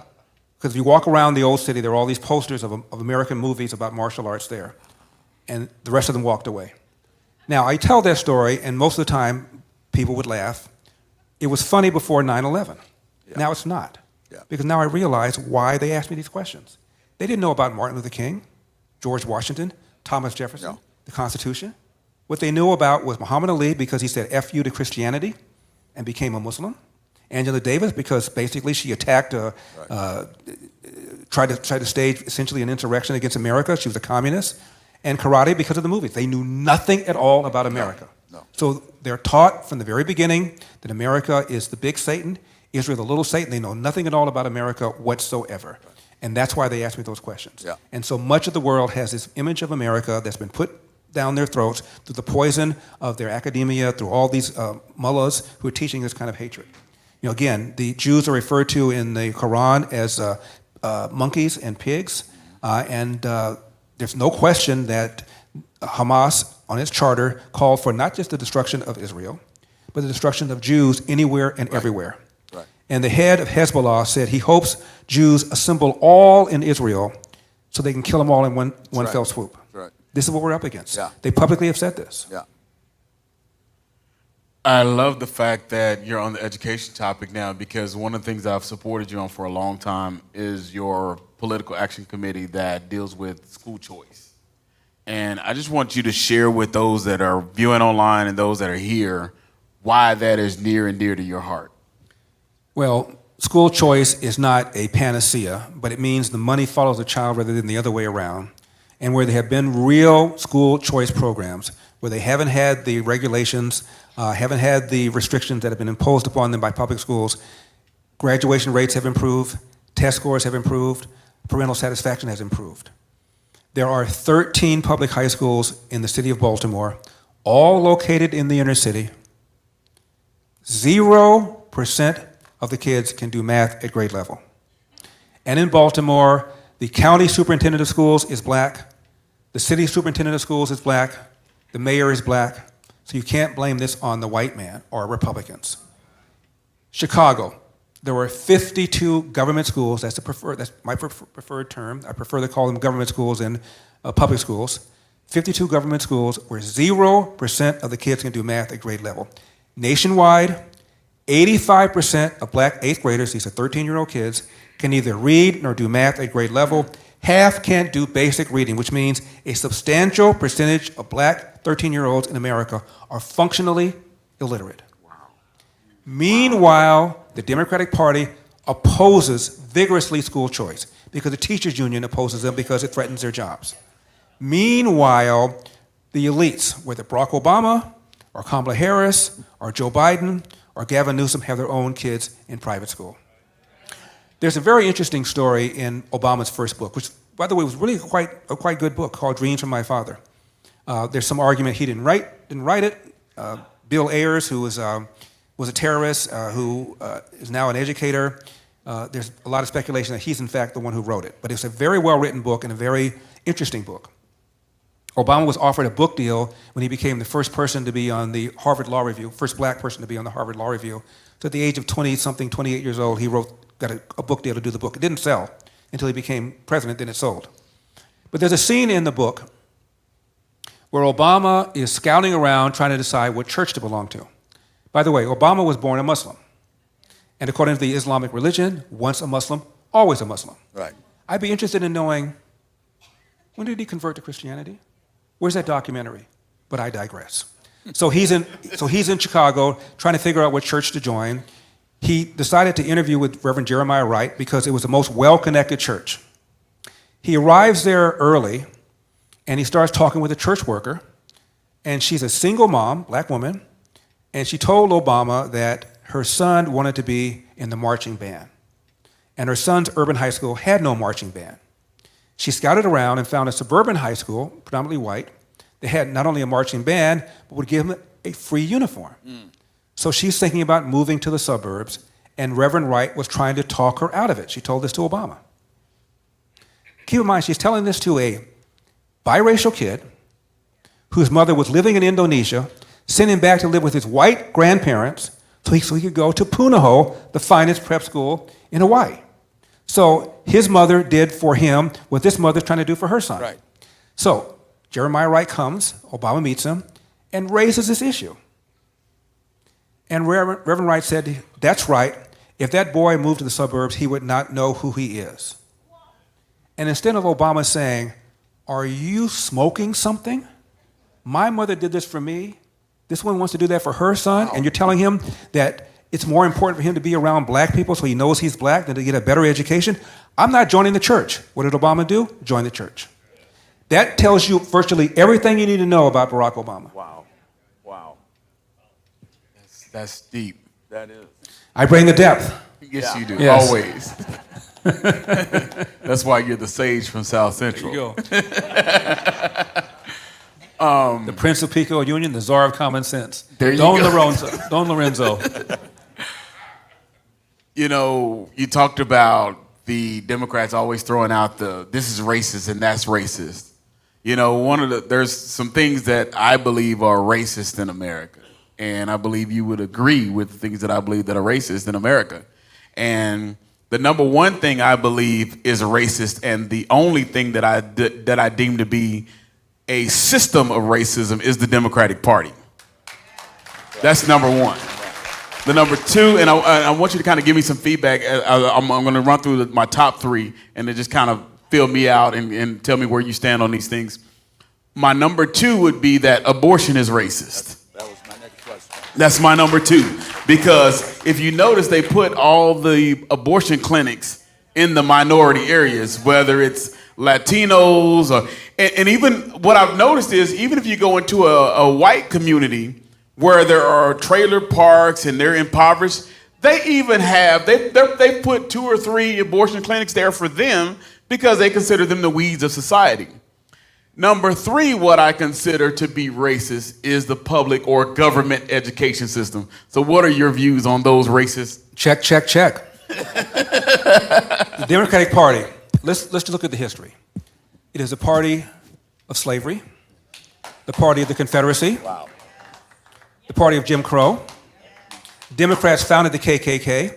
Because if you walk around the old city, there are all these posters of American movies about martial arts there. And the rest of them walked away. Now, I tell that story, and most of the time, people would laugh. It was funny before 9/11. Yeah. Now it's not. Yeah. Because now I realize why they asked me these questions. They didn't know about Martin Luther King, George Washington, Thomas Jefferson, the Constitution. What they knew about was Muhammad Ali because he said F you to Christianity and became a Muslim. Angela Davis because basically she attacked, tried to stage essentially an insurrection against America. She was a communist. And karate because of the movies. They knew nothing at all about America. No. So they're taught from the very beginning that America is the big Satan, Israel the little Satan. They know nothing at all about America whatsoever. Right. And that's why they asked me those questions. Yeah. And so much of the world has this image of America that's been put down their throats through the poison of their academia, through all these mullahs who are teaching this kind of hatred. You know, again, the Jews are referred to in the Quran as monkeys and pigs, there's no question that Hamas, on its charter, called for not just the destruction of Israel, but the destruction of Jews anywhere and everywhere. Right. And the head of Hezbollah said he hopes Jews assemble all in Israel so they can kill them all in one fell swoop. Right. This is what we're up against. Yeah. They publicly have said this. Yeah. I love the fact that you're on the education topic now, because one of the things I've supported you on for a long time is your political action committee that deals with school choice. And I just want you to share with those that are viewing online and those that are here why that is near and dear to your heart. Well, school choice is not a panacea, but it means the money follows the child rather than the other way around. And where there have been real school choice programs, where they haven't had the regulations, haven't had the restrictions that have been imposed upon them by public schools, graduation rates have improved, test scores have improved, parental satisfaction has improved. There are 13 public high schools in the city of Baltimore, all located in the inner city. 0% of the kids can do math at grade level. And in Baltimore, the county superintendent of schools is black, the city superintendent of schools is black, the mayor is black, so you can't blame this on the white man or Republicans. Chicago, there were 52 government schools, that's my preferred term, I prefer to call them government schools than public schools. 52 government schools where 0% of the kids can do math at grade level. Nationwide, 85% of black 8th graders, these are 13-year-old kids, can neither read nor do math at grade level. Half can't do basic reading, which means a substantial percentage of black 13-year-olds in America are functionally illiterate. Wow. Meanwhile, the Democratic Party opposes vigorously school choice because the teachers union opposes them because it threatens their jobs. Meanwhile, the elites, whether Barack Obama or Kamala Harris or Joe Biden or Gavin Newsom, have their own kids in private school. There's a very interesting story in Obama's first book, which, by the way, was really a quite good book called Dreams from My Father. There's some argument he didn't write it. Bill Ayers, who was a terrorist, who is now an educator, there's a lot of speculation that he's in fact the one who wrote it. But it's a very well-written book and a very interesting book. Obama was offered a book deal when he became the first person to be on the Harvard Law Review, first black person to be on the Harvard Law Review. So at the age of 20-something, 28 years old, he got a book deal to do the book. It didn't sell until he became president, then it sold. But there's a scene in the book where Obama is scouting around trying to decide what church to belong to. By the way, Obama was born a Muslim. And according to the Islamic religion, once a Muslim, always a Muslim. Right. I'd be interested in knowing, when did he convert to Christianity? Where's that documentary? But I digress. So he's in Chicago trying to figure out what church to join. He decided to interview with Reverend Jeremiah Wright because it was the most well-connected church. He arrives there early, and he starts talking with a church worker, and she's a single mom, black woman, and she told Obama that her son wanted to be in the marching band, and her son's urban high school had no marching band. She scouted around and found a suburban high school, predominantly white, that had not only a marching band, but would give him a free uniform. So she's thinking about moving to the suburbs, and Reverend Wright was trying to talk her out of it. She told this to Obama. Keep in mind, she's telling this to a biracial kid whose mother was living in Indonesia, sent him back to live with his white grandparents so he could go to Punahou, the finest prep school in Hawaii. So his mother did for him what this mother's trying to do for her son. Right. So Jeremiah Wright comes, Obama meets him, and raises this issue. And Reverend Wright said, that's right, if that boy moved to the suburbs, he would not know who he is. And instead of Obama saying, are you smoking something? My mother did this for me. This one wants to do that for her son, and you're telling him that it's more important for him to be around black people so he knows he's black than to get a better education. I'm not joining the church. What did Obama do? Join the church. That tells you virtually everything you need to know about Barack Obama. Wow. That's deep. That is. I bring the depth. Yes, you do. Yes. Always. That's why you're the sage from South Central. There you go. The Prince of Pico Union, the czar of common sense. There you Don go. Don Lorenzo. You know, you talked about the Democrats always throwing out this is racist and that's racist. You know, there's some things that I believe are racist in America. And I believe you would agree with the things that I believe that are racist in America. And the number one thing I believe is racist, and the only thing that I deem to be a system of racism is the Democratic Party. That's number one. The number two, and I want you to kind of give me some feedback. I'm going to run through my top three, and then just kind of fill me out and tell me where you stand on these things. My number two would be that abortion is racist. That was my next question. That's my number two. Because if you notice, they put all the abortion clinics in the minority areas, whether it's Latinos and even what I've noticed is even if you go into a white community where there are trailer parks and they're impoverished, they even have, they put 2 or 3 abortion clinics there for them because they consider them the weeds of society. Number 3, what I consider to be racist is the public or government education system. So what are your views on those racists? Check. The Democratic Party, let's just look at the history. It is a party of slavery, the party of the Confederacy, the party of Jim Crow. Democrats founded the KKK.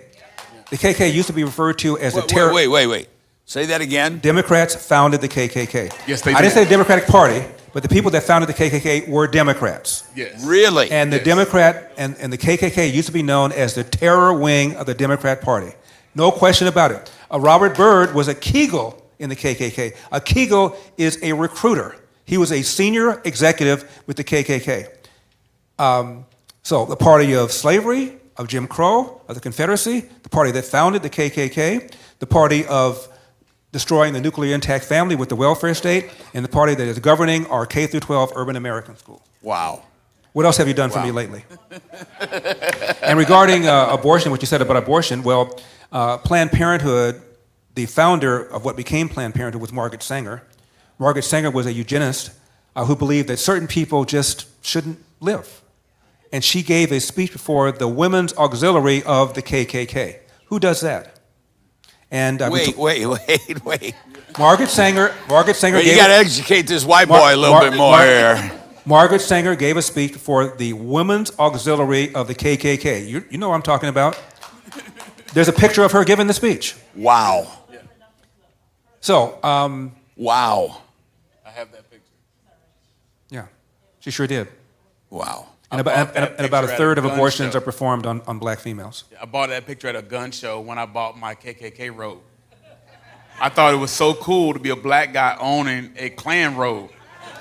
The KKK used to be referred to as the terror. Wait. Say that again. Democrats founded the KKK. Yes, they I didn't did. say the Democratic Party, but the people that founded the KKK were Democrats. Yes. Really? And the Democrat and the KKK used to be known as the terror wing of the Democrat Party. No question about it. Robert Byrd was a Kegel in the KKK. A Kegel is a recruiter. He was a senior executive with the KKK. So the party of slavery, of Jim Crow, of the Confederacy, the party that founded the KKK, the party of destroying the nuclear intact family with the welfare state, and the party that is governing our K through 12 urban American school. Wow. What else have you done for me lately? And regarding abortion, what you said about abortion, well, Planned Parenthood, the founder of what became Planned Parenthood was Margaret Sanger. Margaret Sanger was a eugenist who believed that certain people just shouldn't live. And she gave a speech before the Women's Auxiliary of the KKK. Who does that? And Wait. Margaret Sanger You got to educate this white boy a little bit more here. Margaret Sanger gave a speech before the Women's Auxiliary of the KKK. You know what I'm talking about. There's a picture of her giving the speech. Wow. So, wow. I have that picture. yeah, she sure did. Wow. And about a third of abortions are performed on black females. I bought that picture at a gun show when I bought my KKK robe. I thought it was so cool to be a black guy owning a Klan robe.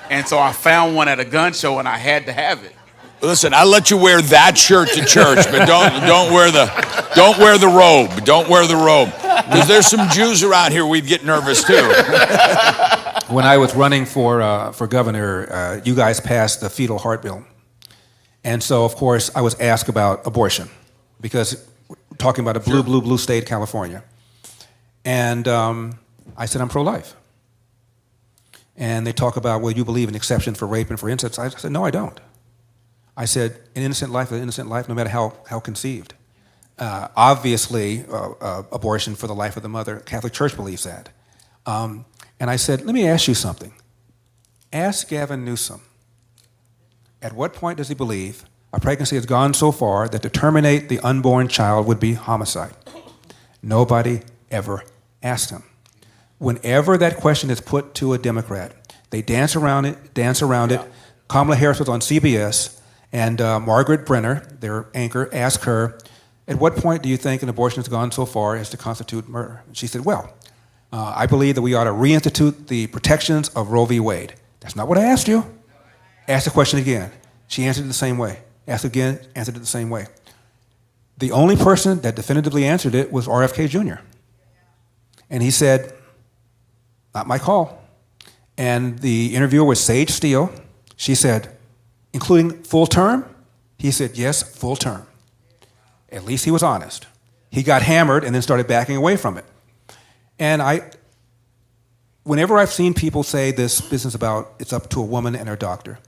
And so I found one at a gun show and I had to have it. Listen, I let you wear that shirt to church, but don't wear the robe. Don't wear the robe. Because there's some Jews around here, we'd get nervous too. When I was running for governor, you guys passed the fetal heart bill. And so, of course, I was asked about abortion because we're talking about a blue state, California. And I said, I'm pro-life. And they talk about, well, you believe in exception for rape and for incest. I said, no, I don't. I said, an innocent life is an innocent life, no matter how conceived. Obviously, abortion for the life of the mother, Catholic Church believes that. And I said, let me ask you something. Ask Gavin Newsom, at what point does he believe a pregnancy has gone so far that to terminate the unborn child would be homicide? Nobody ever asked him. Whenever that question is put to a Democrat, they dance around it. Kamala Harris was on CBS, and Margaret Brenner, their anchor, asked her, at what point do you think an abortion has gone so far as to constitute murder? And she said, well, I believe that we ought to reinstitute the protections of Roe v. Wade. That's not what I asked you. Asked the question again. She answered it the same way. Asked again, answered it the same way. The only person that definitively answered it was RFK Jr. And he said, not my call. And the interviewer was Sage Steele. She said, including full term? He said, yes, full term. At least he was honest. He got hammered and then started backing away from it. And whenever I've seen people say this business about it's up to a woman and her doctor,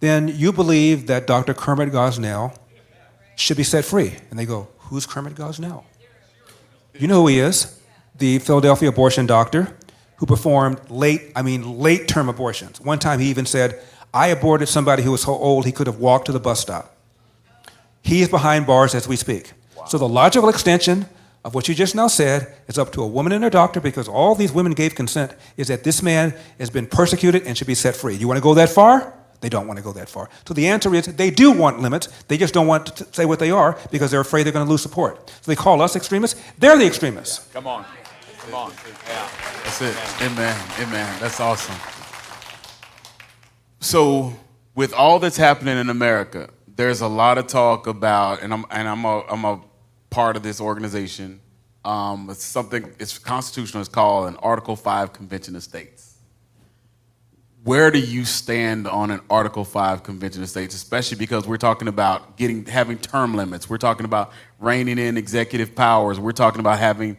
then you believe that Dr. Kermit Gosnell should be set free. And they go, who's Kermit Gosnell? You know who he is, the Philadelphia abortion doctor who performed late-term abortions. One time he even said, I aborted somebody who was so old he could have walked to the bus stop. He's behind bars as we speak. Wow. So the logical extension of what you just now said is up to a woman and her doctor, because all these women gave consent, is that this man has been persecuted and should be set free. You want to go that far? They don't want to go that far. So the answer is they do want limits. They just don't want to say what they are because they're afraid they're going to lose support. So they call us extremists. They're the extremists. Come on. Yeah. That's it. Amen. That's awesome. So with all that's happening in America, there's a lot of talk about, and I'm a part of this organization. It's constitutional. It's called an Article 5 Convention of States. Where do you stand on an Article 5 Convention of States, especially because we're talking about having term limits. We're talking about reining in executive powers. We're talking about having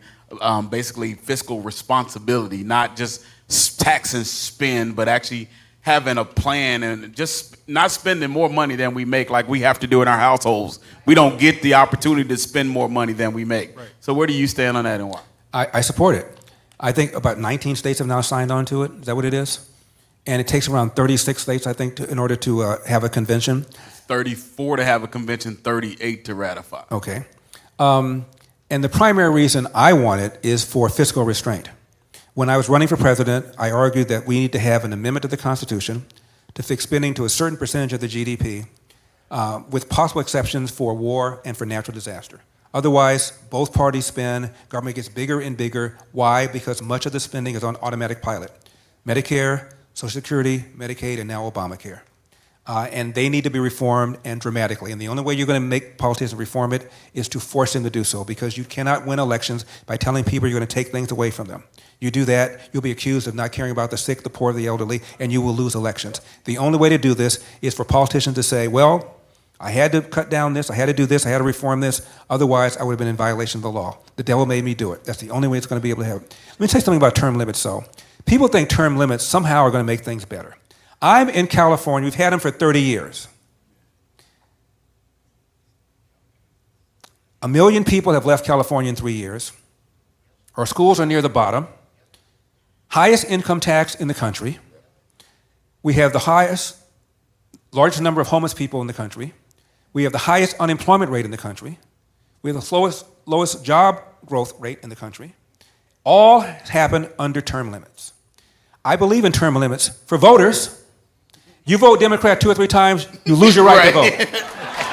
basically fiscal responsibility, not just tax and spend, but actually having a plan and just not spending more money than we make like we have to do in our households. We don't get the opportunity to spend more money than we make. Right. So where do you stand on that and why? I support it. I think about 19 states have now signed on to it. Is that what it is? And it takes around 36 states, I think, in order to have a convention. 34 to have a convention, 38 to ratify. Okay. And the primary reason I want it is for fiscal restraint. When I was running for president, I argued that we need to have an amendment to the Constitution to fix spending to a certain percentage of the GDP, with possible exceptions for war and for natural disaster. Otherwise, both parties spend, government gets bigger and bigger. Why? Because much of the spending is on automatic pilot. Medicare, Social Security, Medicaid, and now Obamacare. and they need to be reformed, and dramatically. And the only way you're going to make politicians reform it is to force them to do so, because you cannot win elections by telling people you're going to take things away from them. You do that, you'll be accused of not caring about the sick, the poor, the elderly, and you will lose elections. The only way to do this is for politicians to say, well, I had to cut down this, I had to do this, I had to reform this, otherwise I would have been in violation of the law. The devil made me do it. That's the only way it's going to be able to happen. Let me say something about term limits, though. People think term limits somehow are going to make things better. I'm in California, we've had them for 30 years. 1 million people have left California in 3 years. Our schools are near the bottom. Highest income tax in the country. We have the largest number of homeless people in the country. We have the highest unemployment rate in the country. We have the lowest job growth rate in the country. All happen under term limits. I believe in term limits for voters. You vote Democrat 2 or 3 times, you lose your right to vote.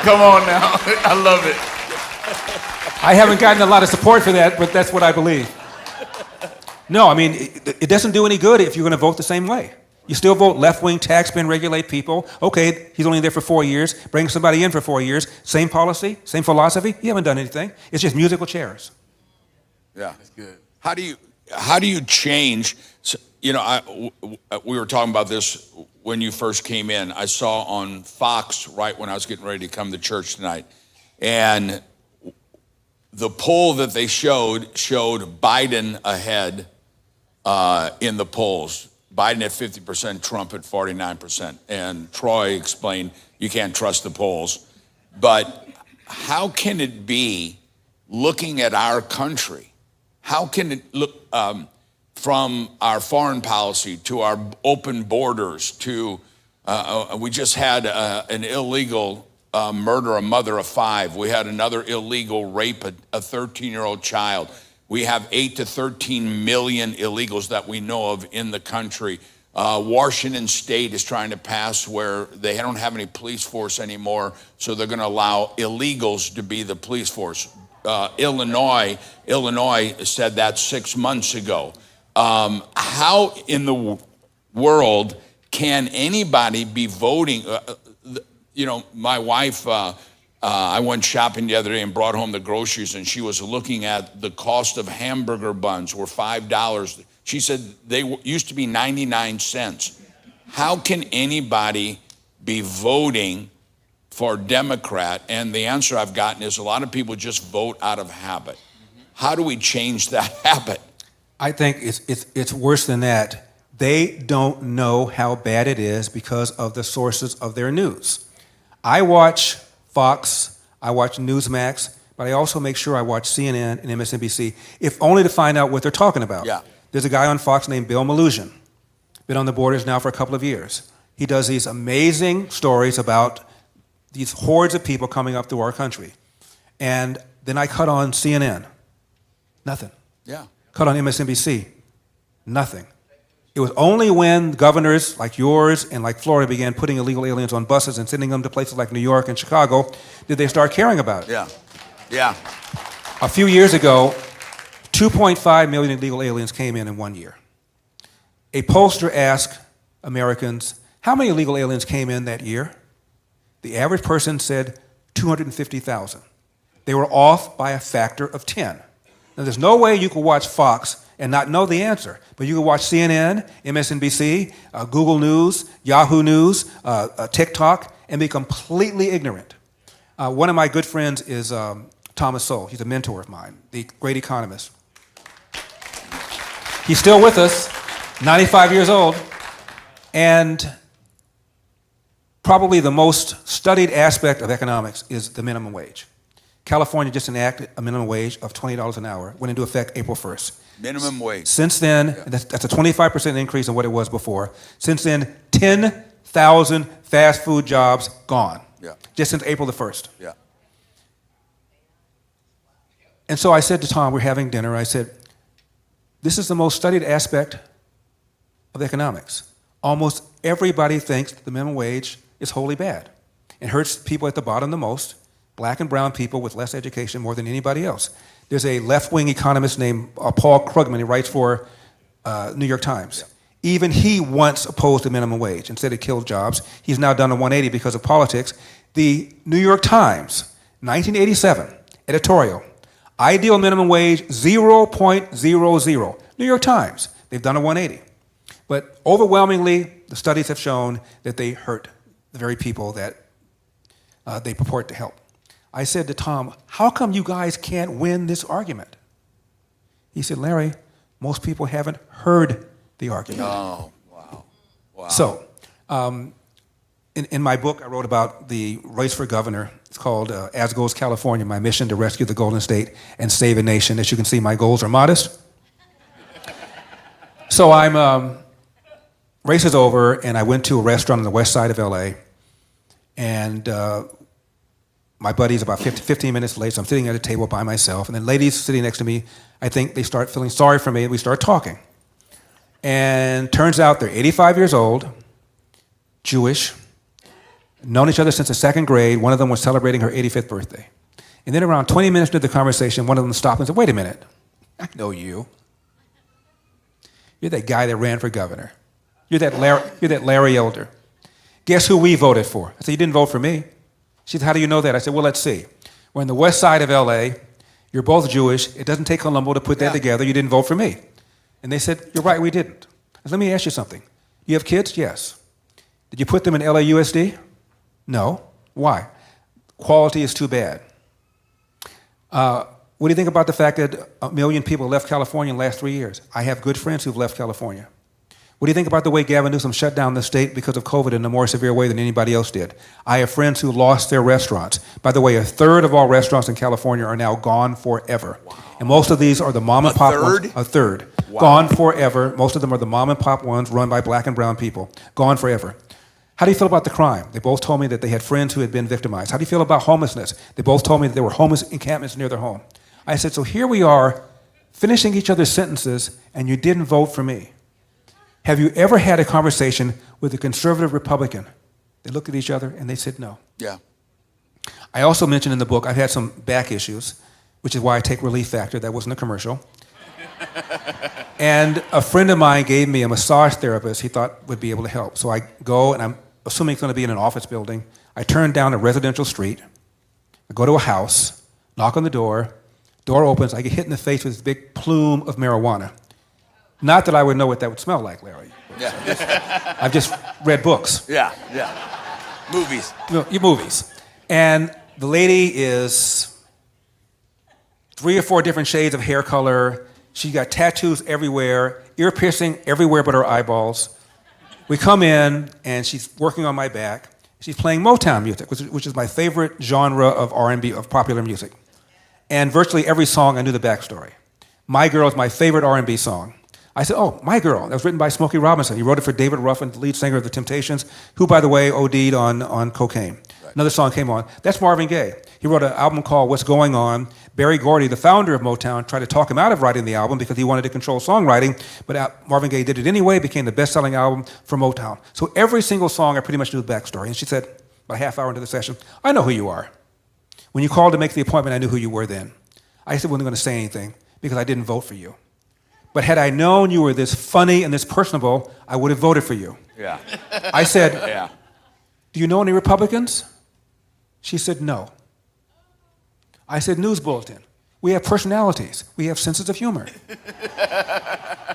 Come on now. I love it. I haven't gotten a lot of support for that, but that's what I believe. No, I mean, it doesn't do any good if you're going to vote the same way. You still vote left-wing, tax-spend, regulate people. Okay, he's only there for 4 years. Bring somebody in for 4 years. Same policy, same philosophy. You haven't done anything. It's just musical chairs. Yeah, That's good. How do you change? You know, we were talking about this when you first came in. I saw on Fox right when I was getting ready to come to church tonight, and the poll that they showed Biden ahead in the polls. Biden at 50%, Trump at 49%. And Troy explained you can't trust the polls. But how can it be, looking at our country, how can it look from our foreign policy to our open borders to, we just had an illegal murder a mother of 5. We had another illegal rape a 13-year-old child. We have 8 to 13 million illegals that we know of in the country. Washington State is trying to pass where they don't have any police force anymore, so they're going to allow illegals to be the police force. Illinois said that 6 months ago. How in the world can anybody be voting? You know, my wife, I went shopping the other day and brought home the groceries, and she was looking at the cost of hamburger buns were $5. She said they used to be 99 cents. How can anybody be voting for Democrat? And the answer I've gotten is a lot of people just vote out of habit. How do we change that habit? I think it's worse than that. They don't know how bad it is because of the sources of their news. I watch Fox, I watch Newsmax, but I also make sure I watch CNN and MSNBC, if only to find out what they're talking about. Yeah. There's a guy on Fox named Bill Maloogian, been on the borders now for a couple of years. He does these amazing stories about these hordes of people coming up through our country. And then I cut on CNN, nothing. Yeah. Cut on MSNBC, nothing. It was only when governors like yours and like Florida began putting illegal aliens on buses and sending them to places like New York and Chicago did they start caring about it. Yeah. Yeah. A few years ago, 2.5 million illegal aliens came in 1 year. A pollster asked Americans, how many illegal aliens came in that year? The average person said 250,000. They were off by a factor of 10. Now, there's no way you could watch Fox and not know the answer, but you can watch CNN, MSNBC, Google News, Yahoo News, TikTok, and be completely ignorant. One of my good friends is Thomas Sowell. He's a mentor of mine, the great economist. He's still with us, 95 years old, and probably the most studied aspect of economics is the minimum wage. California just enacted a minimum wage of $20 an hour, went into effect April 1st. Minimum wage. Since then, that's a 25% increase on what it was before. Since then, 10,000 fast food jobs gone. Yeah. Just since April the 1st. Yeah. And so I said to Tom, we're having dinner, I said, this is the most studied aspect of economics. Almost everybody thinks the minimum wage is wholly bad. It hurts people at the bottom the most, black and brown people with less education more than anybody else. There's a left-wing economist named Paul Krugman. He writes for New York Times. Even he once opposed the minimum wage and said it killed jobs. He's now done a 180 because of politics. The New York Times, 1987, editorial, ideal minimum wage 0.00. New York Times, they've done a 180. But overwhelmingly, the studies have shown that they hurt the very people that they purport to help. I said to Tom, how come you guys can't win this argument? He said, Larry, most people haven't heard the argument. Oh, wow. Wow. So, in my book, I wrote about the race for governor. It's called As Goes California, My Mission to Rescue the Golden State and Save a Nation. As you can see, my goals are modest. So race is over, and I went to a restaurant on the west side of LA, and my buddy's about 15 minutes late, so I'm sitting at a table by myself, and then ladies sitting next to me, I think they start feeling sorry for me, and we start talking. And turns out they're 85 years old, Jewish, known each other since the second grade. One of them was celebrating her 85th birthday. And then around 20 minutes into the conversation, one of them stopped and said, wait a minute, I know you. You're that guy that ran for governor. You're that Larry Elder. Guess who we voted for? I said, you didn't vote for me. She said, how do you know that? I said, well, let's see. We're in the west side of LA. You're both Jewish. It doesn't take Colombo to put that together. You didn't vote for me. And they said, you're right, we didn't. I said, let me ask you something. You have kids? Yes. Did you put them in LAUSD? No. Why? Quality is too bad. What do you think about the fact that 1 million people left California in the last 3 years? I have good friends who've left California. What do you think about the way Gavin Newsom shut down the state because of COVID in a more severe way than anybody else did? I have friends who lost their restaurants. By the way, a third of all restaurants in California are now gone forever. Wow. And most of these are the mom and pop ones. A third? Wow. Gone forever. Most of them are the mom and pop ones run by black and brown people. Gone forever. How do you feel about the crime? They both told me that they had friends who had been victimized. How do you feel about homelessness? They both told me that there were homeless encampments near their home. I said, so here we are, finishing each other's sentences, and you didn't vote for me. Have you ever had a conversation with a conservative Republican? They looked at each other and they said no. Yeah. I also mentioned in the book I've had some back issues, which is why I take Relief Factor. That wasn't a commercial. And a friend of mine gave me a massage therapist he thought would be able to help. So I go, and I'm assuming it's going to be in an office building. I turn down a residential street. I go to a house, knock on the door. Door opens. I get hit in the face with this big plume of marijuana. Not that I would know what that would smell like, Larry. Yeah. I've just read books. Yeah. Movies. Movies. And the lady is 3 or 4 different shades of hair color. She got tattoos everywhere, ear piercing everywhere but her eyeballs. We come in, and she's working on my back. She's playing Motown music, which is my favorite genre of R&B, of popular music. And virtually every song, I knew the backstory. My Girl is my favorite R&B song. I said, oh, My Girl. That was written by Smokey Robinson. He wrote it for David Ruffin, the lead singer of The Temptations, who, by the way, OD'd on cocaine. Right. Another song came on. That's Marvin Gaye. He wrote an album called What's Going On. Barry Gordy, the founder of Motown, tried to talk him out of writing the album because he wanted to control songwriting, but Marvin Gaye did it anyway, became the best-selling album for Motown. So every single song, I pretty much knew the backstory. And she said, about a half hour into the session, I know who you are. When you called to make the appointment, I knew who you were then. I said, wasn't going to say anything because I didn't vote for you. But had I known you were this funny and this personable, I would have voted for you. Yeah. I said, Yeah. do you know any Republicans? She said, no. I said, News Bulletin. We have personalities. We have senses of humor.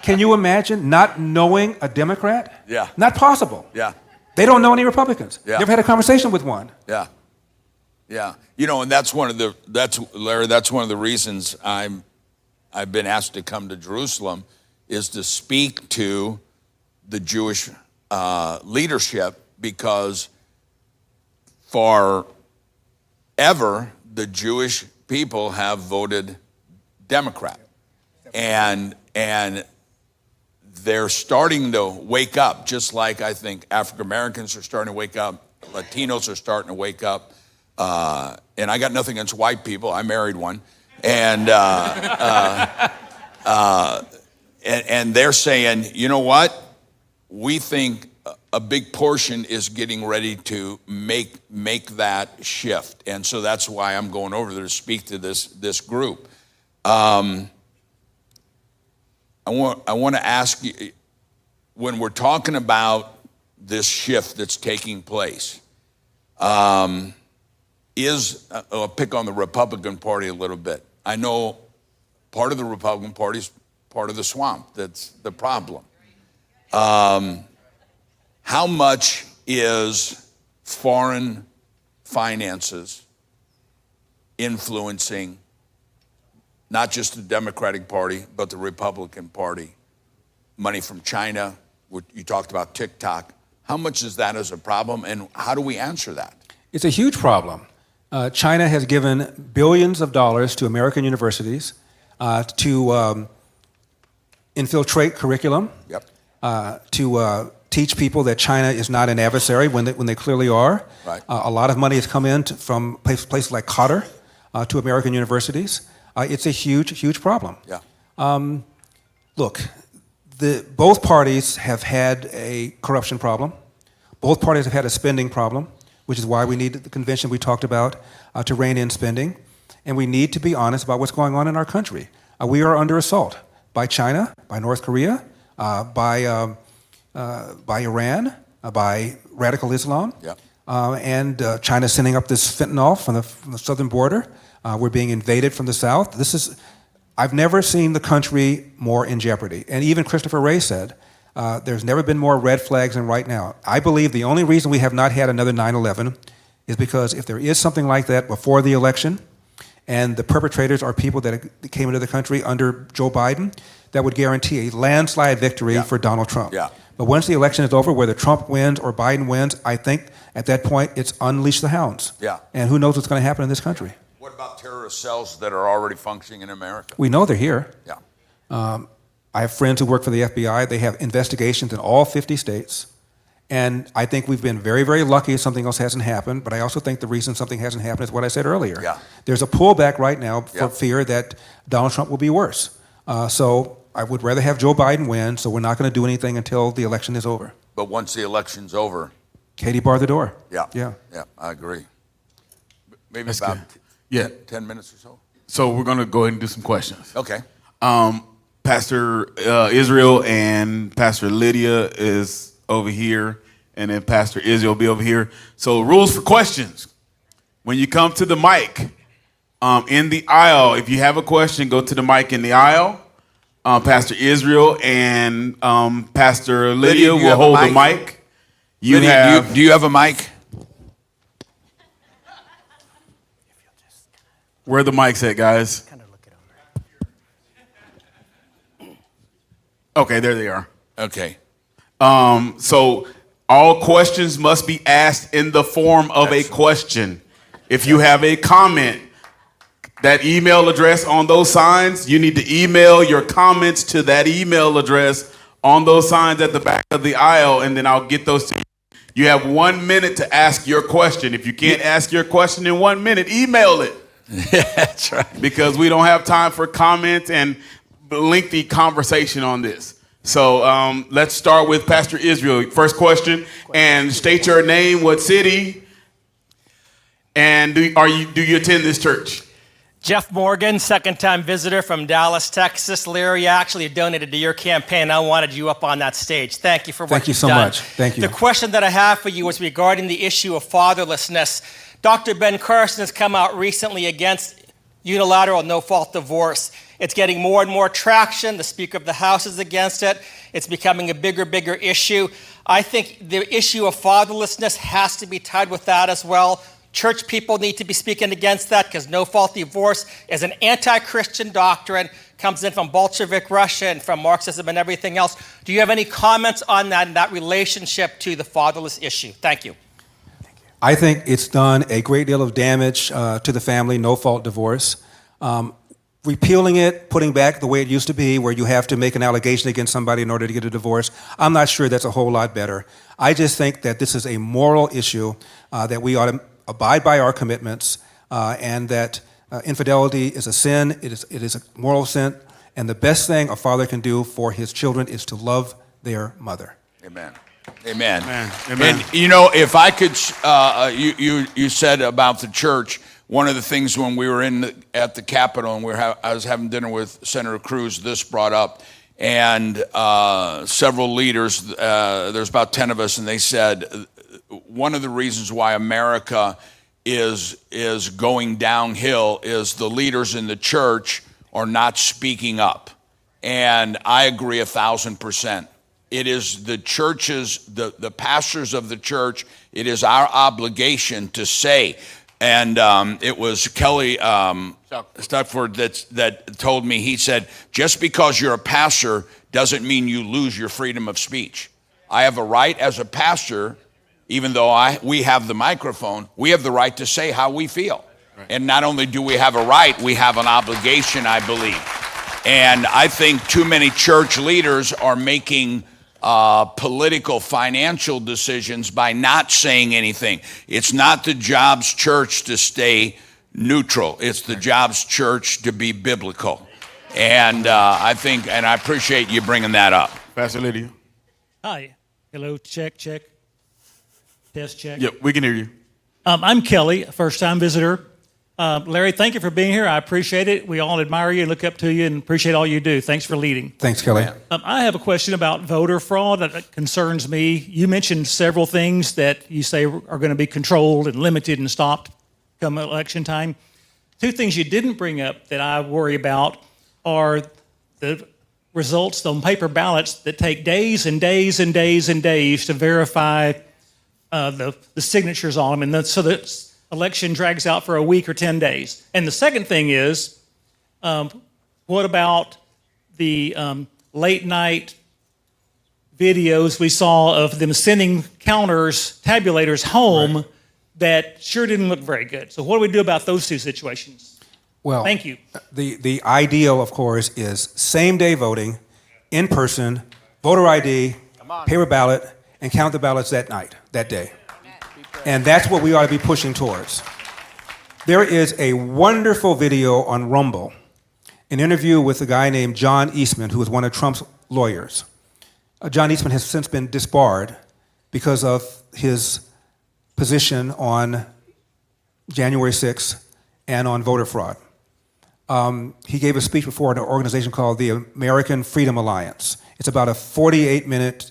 Can you imagine not knowing a Democrat? Yeah. Not possible. Yeah. They don't know any Republicans. Yeah. Never had a conversation with one. Yeah. Yeah. You know, and that's one of the reasons I've been asked to come to Jerusalem, is to speak to the Jewish leadership, because forever the Jewish people have voted Democrat, and they're starting to wake up, just like I think African Americans are starting to wake up, Latinos are starting to wake up, and I got nothing against white people. I married one. And they're saying, you know what? We think a big portion is getting ready to make that shift, and so that's why I'm going over there to speak to this group. I want to ask you, when we're talking about this shift that's taking place, I'll pick on the Republican Party a little bit. I know part of the Republican Party is part of the swamp. That's the problem. How much is foreign finances influencing not just the Democratic Party, but the Republican Party? Money from China, you talked about TikTok. How much is that as a problem, and how do we answer that? It's a huge problem. China has given billions of dollars to American universities to infiltrate curriculum, Yep. to teach people that China is not an adversary when they clearly are. Right. A lot of money has come in from places like Qatar to American universities. It's a huge, huge problem. Yeah. Look, both parties have had a corruption problem. Both parties have had a spending problem, which is why we need the convention we talked about to rein in spending. And we need to be honest about what's going on in our country. We are under assault by China, by North Korea, by Iran, by radical Islam. Yeah. And China's sending up this fentanyl from the southern border. We're being invaded from the south. I've never seen the country more in jeopardy. And even Christopher Wray said, there's never been more red flags than right now. I believe the only reason we have not had another 9/11 is because if there is something like that before the election, and the perpetrators are people that came into the country under Joe Biden, that would guarantee a landslide victory for Donald Trump. Yeah. But once the election is over, whether Trump wins or Biden wins, I think at that point it's unleash the hounds. Yeah. And who knows what's going to happen in this country. What about terrorist cells that are already functioning in America? We know they're here. Yeah. I have friends who work for the FBI. They have investigations in all 50 states. And I think we've been very, very lucky something else hasn't happened. But I also think the reason something hasn't happened is what I said earlier. Yeah. There's a pullback right now for Yeah. fear that Donald Trump will be worse. So I would rather have Joe Biden win, so we're not going to do anything until the election is over. But once the election's over, Katie bar the door. yeah. Yeah. Yeah, I agree. Maybe That's about good. 10 minutes or so? So we're going to go ahead and do some questions. Okay. Pastor Israel and Pastor Lydia is over here, and then Pastor Israel will be over here. So rules for questions. When you come to the mic in the aisle, if you have a question, go to the mic in the aisle. Pastor Israel and Pastor Lydia do you will have a hold the mic? mic. You Lydia, have. do you have a mic? Where are the mics at, guys? Okay, there they are. Okay. So all questions must be asked in the form of a question. If you have a comment, that email address on those signs, you need to email your comments to that email address on those signs at the back of the aisle, and then I'll get those to you. You have 1 minute to ask your question. If you can't ask your question in 1 minute, email it. Yeah, that's right. Because we don't have time for comments and lengthy conversation on this. So let's start with Pastor Israel. First question, and state your name, what city, and do you attend this church? Jeff Morgan, second-time visitor from Dallas, Texas. Larry actually donated to your campaign. I wanted you up on that stage. Thank you for what Thank you you've so done. much. Thank you. The question that I have for you is regarding the issue of fatherlessness. Dr. Ben Carson has come out recently against unilateral no-fault divorce. It's getting more and more traction. The Speaker of the House is against it. It's becoming a bigger issue. I think the issue of fatherlessness has to be tied with that as well. Church people need to be speaking against that because no-fault divorce is an anti-Christian doctrine, comes in from Bolshevik Russia and from Marxism and everything else. Do you have any comments on that and that relationship to the fatherless issue? Thank you. I think it's done a great deal of damage to the family, no-fault divorce. Repealing it, putting back the way it used to be, where you have to make an allegation against somebody in order to get a divorce, I'm not sure that's a whole lot better. I just think that this is a moral issue that we ought to abide by our commitments, and that infidelity is a sin, it is a moral sin, and the best thing a father can do for his children is to love their mother. Amen. Amen. Amen. Amen. And you know, if I could, you said about the church. One of the things when we were at the Capitol and I was having dinner with Senator Cruz, this brought up, and several leaders, there's about 10 of us, and they said one of the reasons why America is going downhill is the leaders in the church are not speaking up. And I agree 1,000%. It is the churches, the pastors of the church, it is our obligation to say. And it was Kelly Stuckford that told me, he said, just because you're a pastor doesn't mean you lose your freedom of speech. I have a right as a pastor, even though we have the microphone, we have the right to say how we feel. Right. And not only do we have a right, we have an obligation, I believe. And I think too many church leaders are making political, financial decisions by not saying anything. It's not the Jobs Church to stay neutral. It's the Jobs Church to be biblical. And I think, and I appreciate you bringing that up. Pastor Lydia. Hi. Hello. Check. Test check. Yep, we can hear you. I'm Kelly, a first-time visitor. Larry, thank you for being here. I appreciate it. We all admire you, look up to you, and appreciate all you do. Thanks for leading. Thanks, Kelly. I have a question about voter fraud that concerns me. You mentioned several things that you say are going to be controlled and limited and stopped come election time. Two things you didn't bring up that I worry about are the results on paper ballots that take days and days and days and days to verify the signatures on them, and so the election drags out for a week or 10 days. And the second thing is, what about the late night videos we saw of them sending counters, tabulators home that sure didn't look very good? So what do we do about those two situations? Well, thank you. The ideal, of course, is same-day voting, in person, voter ID, paper ballot, and count the ballots that night, that day. And that's what we ought to be pushing towards. There is a wonderful video on Rumble, an interview with a guy named John Eastman, who is one of Trump's lawyers. John Eastman has since been disbarred because of his position on January 6th and on voter fraud. He gave a speech before an organization called the American Freedom Alliance. It's about a 48-minute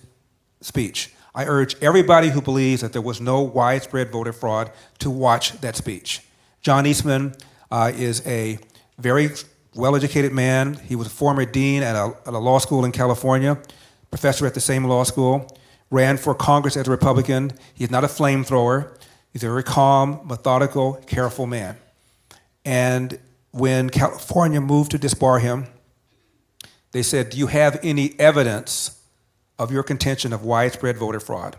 speech. I urge everybody who believes that there was no widespread voter fraud to watch that speech. John Eastman is a very well-educated man. He was a former dean at a law school in California, professor at the same law school, ran for Congress as a Republican. He's not a flamethrower. He's a very calm, methodical, careful man. And when California moved to disbar him, they said, do you have any evidence of your contention of widespread voter fraud?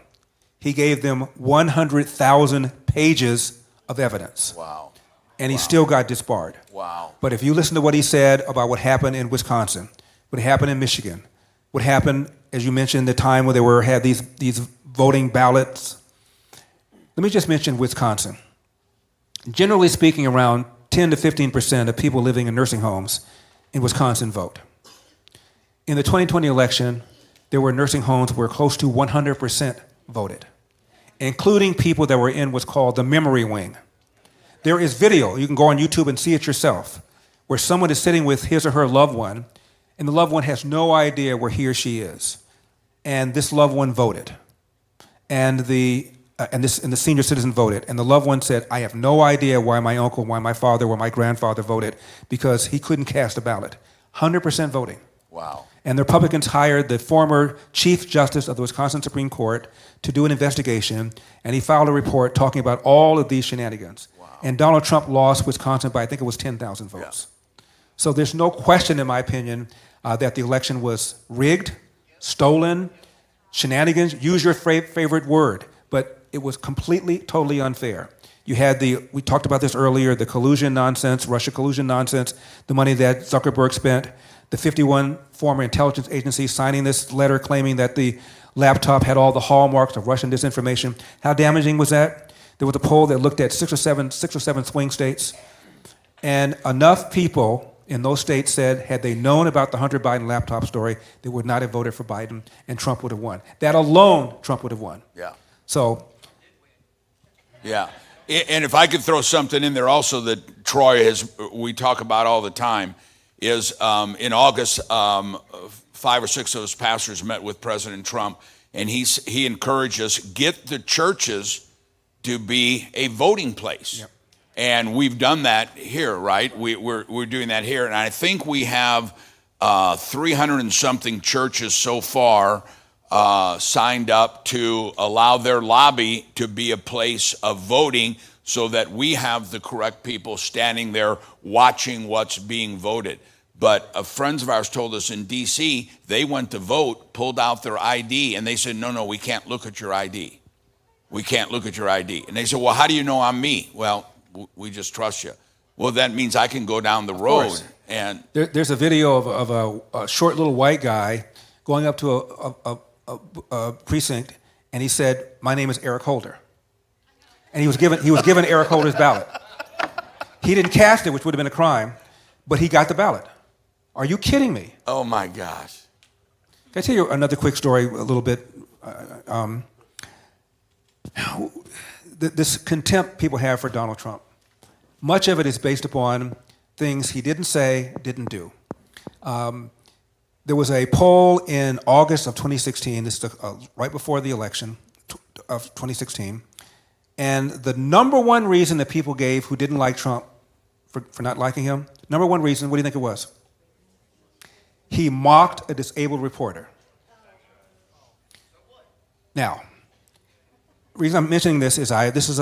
He gave them 100,000 pages of evidence. Wow. And he still got disbarred. Wow. But if you listen to what he said about what happened in Wisconsin, what happened in Michigan, what happened, as you mentioned, the time where they had these voting ballots. Let me just mention Wisconsin. Generally speaking, around 10 to 15% of people living in nursing homes in Wisconsin vote. In the 2020 election, there were nursing homes where close to 100% voted, including people that were in what's called the memory wing. There is video, you can go on YouTube and see it yourself, where someone is sitting with his or her loved one, and the loved one has no idea where he or she is. And this loved one voted. And the senior citizen voted. And the loved one said, I have no idea why my uncle, why my father, why my grandfather voted, because he couldn't cast a ballot. 100% voting. Wow. And the Republicans hired the former Chief Justice of the Wisconsin Supreme Court to do an investigation, and he filed a report talking about all of these shenanigans. Wow. And Donald Trump lost Wisconsin by, I think it was 10,000 votes. Yeah. So there's no question, in my opinion, that the election was rigged, stolen, shenanigans, use your favorite word, but it was completely, totally unfair. You had we talked about this earlier, the collusion nonsense, Russia collusion nonsense, the money that Zuckerberg spent, the 51 former intelligence agencies signing this letter claiming that the laptop had all the hallmarks of Russian disinformation. How damaging was that? There was a poll that looked at six or seven swing states, and enough people in those states said had they known about the Hunter Biden laptop story, they would not have voted for Biden, and Trump would have won. That alone, Trump would have won. Yeah. So. Yeah. And if I could throw something in there also that Troy we talk about all the time, is in August, 5 or 6 of his pastors met with President Trump, and he encouraged us, get the churches to be a voting place. Yep. And we've done that here, right? We're doing that here. And I think we have 300 and something churches so far signed up to allow their lobby to be a place of voting so that we have the correct people standing there watching what's being voted. But friends of ours told us in D.C., they went to vote, pulled out their ID, and they said, no, we can't look at your ID. We can't look at your ID. And they said, well, how do you know I'm me? Well, we just trust you. Well, that means I can go down the road. And There's a video of a short little white guy going up to a precinct, and he said, my name is Eric Holder. And he was given Eric Holder's ballot. He didn't cast it, which would have been a crime, but he got the ballot. Are you kidding me? oh my gosh. Can I tell you another quick story a little bit? This contempt people have for Donald Trump, much of it is based upon things he didn't say, didn't do. There was a poll in August of 2016, this is right before the election of 2016, and the number one reason that people gave who didn't like Trump for not liking him, number one reason, what do you think it was? He mocked a disabled reporter. Now, the reason I'm mentioning this is this is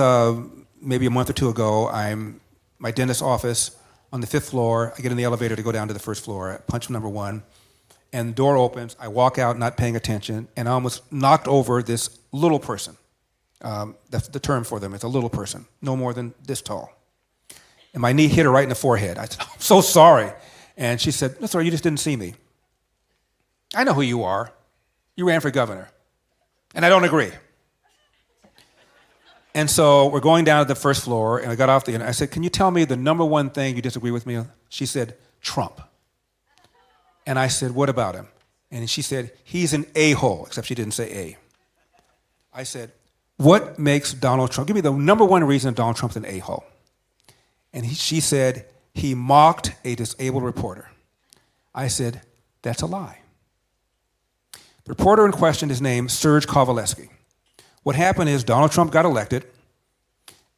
maybe a month or two ago. I'm my dentist's office on the 5th floor. I get in the elevator to go down to the 1st floor. I punch number 1, and the door opens. I walk out, not paying attention, and I almost knocked over this little person. That's the term for them. It's a little person, no more than this tall. And my knee hit her right in the forehead. I said, I'm so sorry. And she said, that's all right, you just didn't see me. I know who you are. You ran for governor. And I don't agree. And so we're going down to the 1st floor, and I got off and I said, can you tell me the number one thing you disagree with me on? She said, Trump. And I said, what about him? And she said, he's an a-hole, except she didn't say A. I said, what makes Donald Trump, give me the number one reason Donald Trump's an a-hole. And she said, he mocked a disabled reporter. I said, that's a lie. The reporter in question is named Serge Kovaleski. What happened is Donald Trump got elected,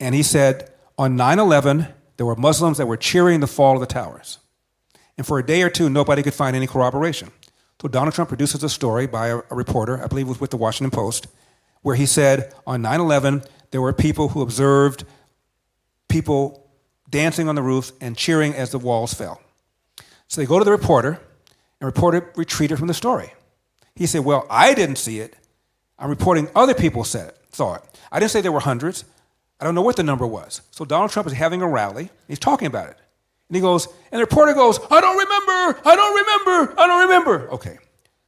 and he said on 9/11, there were Muslims that were cheering the fall of the towers. And for a day or two, nobody could find any corroboration. So Donald Trump produces a story by a reporter, I believe it was with the Washington Post, where he said on 9/11, there were people who observed people dancing on the roof and cheering as the walls fell. So they go to the reporter, and the reporter retreated from the story. He said, well, I didn't see it. I'm reporting other people saw it. I didn't say there were hundreds. I don't know what the number was. So Donald Trump is having a rally. He's talking about it. And he goes, and the reporter goes, I don't remember. Okay.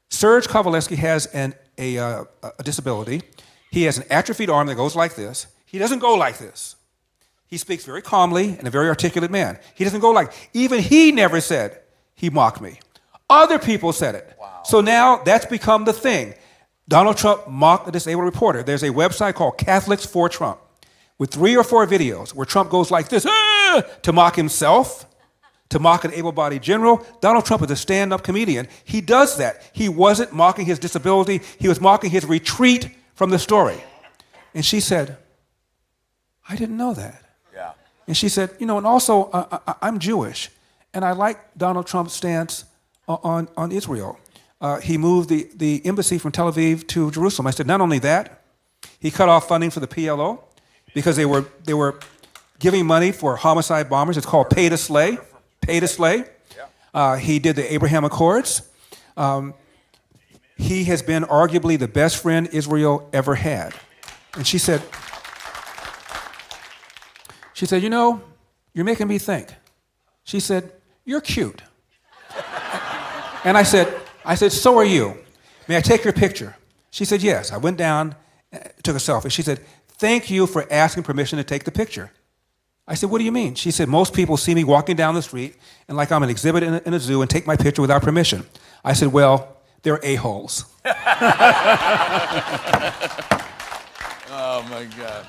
Serge Kovaleski has a disability. He has an atrophied arm that goes like this. He doesn't go like this. He speaks very calmly and a very articulate man. He doesn't go like, even he never said he mocked me. Other people said it. Wow. So now that's become the thing. Donald Trump mocked a disabled reporter. There's a website called Catholics for Trump with 3 or 4 videos where Trump goes like this, to mock himself, to mock an able-bodied general. Donald Trump is a stand-up comedian. He does that. He wasn't mocking his disability. He was mocking his retreat from the story. And she said, I didn't know that. Yeah. And she said, and also I'm Jewish, and I like Donald Trump's stance on Israel. He moved the embassy from Tel Aviv to Jerusalem. I said, not only that, he cut off funding for the PLO because they were giving money for homicide bombers. It's called pay to slay. Pay to slay. Yeah. He did the Abraham Accords. He has been arguably the best friend Israel ever had. And she said, you're making me think. She said, you're cute. And I said, so are you. May I take your picture? She said, yes. I went down, took a selfie. She said, thank you for asking permission to take the picture. I said, what do you mean? She said, most people see me walking down the street and like I'm an exhibit in a zoo and take my picture without permission. I said, well, they're a-holes. Oh, my God.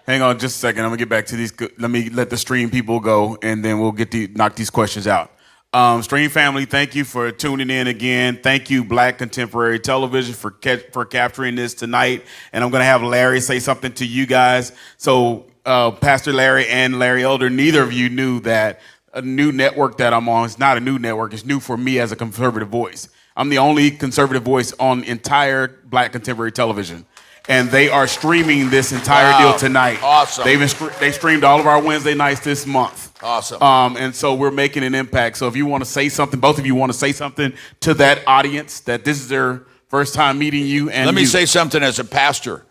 Hang on just a second. I'm going to get back to these. Let me let the stream people go, and then we'll knock these questions out. Stream family, thank you for tuning in again. Thank you, Black Contemporary Television, for capturing this tonight. And I'm going to have Larry say something to you guys. So Pastor Larry and Larry Elder, neither of you knew that a new network that I'm on is not a new network. It's new for me as a conservative voice. I'm the only conservative voice on entire Black Contemporary Television. And they are streaming this entire deal tonight. Awesome. They streamed all of our Wednesday nights this month. Awesome. And so we're making an impact. So if you want to say something, both of you want to say something to that audience, that this is their first time meeting you. And Let me say something as a pastor.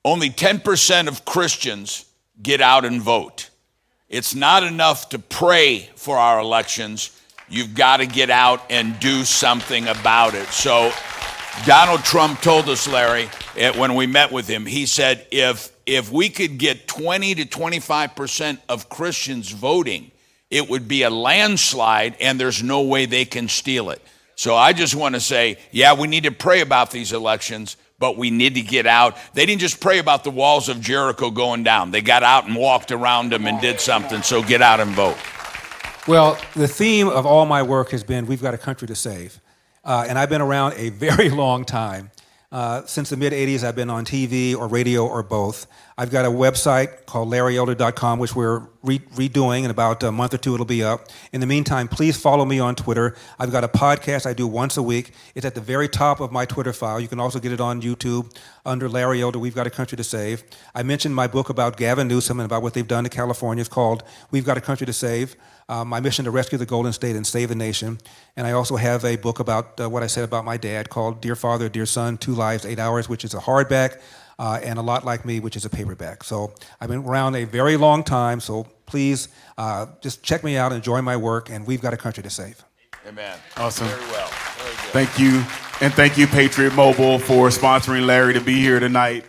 Only 10% of Christians get out and vote. It's not enough to pray for our elections. You've got to get out and do something about it. So Donald Trump told us, Larry, when we met with him, he said, if we could get 20 to 25% of Christians voting, it would be a landslide, and there's no way they can steal it. So I just want to say, yeah, we need to pray about these elections, but we need to get out. They didn't just pray about the walls of Jericho going down. They got out and walked around them and did something, so get out and vote. Well, the theme of all my work has been, we've got a country to save. And I've been around a very long time. Since the mid-'80s, I've been on TV or radio or both. I've got a website called LarryElder.com, which we're redoing. In about a month or two, it'll be up. In the meantime, please follow me on Twitter. I've got a podcast I do once a week. It's at the very top of my Twitter file. You can also get it on YouTube under Larry Elder, We've Got a Country to Save. I mentioned my book about Gavin Newsom and about what they've done to California. It's called We've Got a Country to Save. My mission to rescue the Golden State and save the nation. And I also have a book about what I said about my dad called Dear Father, Dear Son, 2 Lives, 8 Hours, which is a hardback, and A Lot Like Me, which is a paperback. So I've been around a very long time, so please just check me out, enjoy my work, and we've got a country to save. Amen. Awesome. Very well. Very good. Thank you. And thank you, Patriot Mobile, for sponsoring Larry to be here tonight.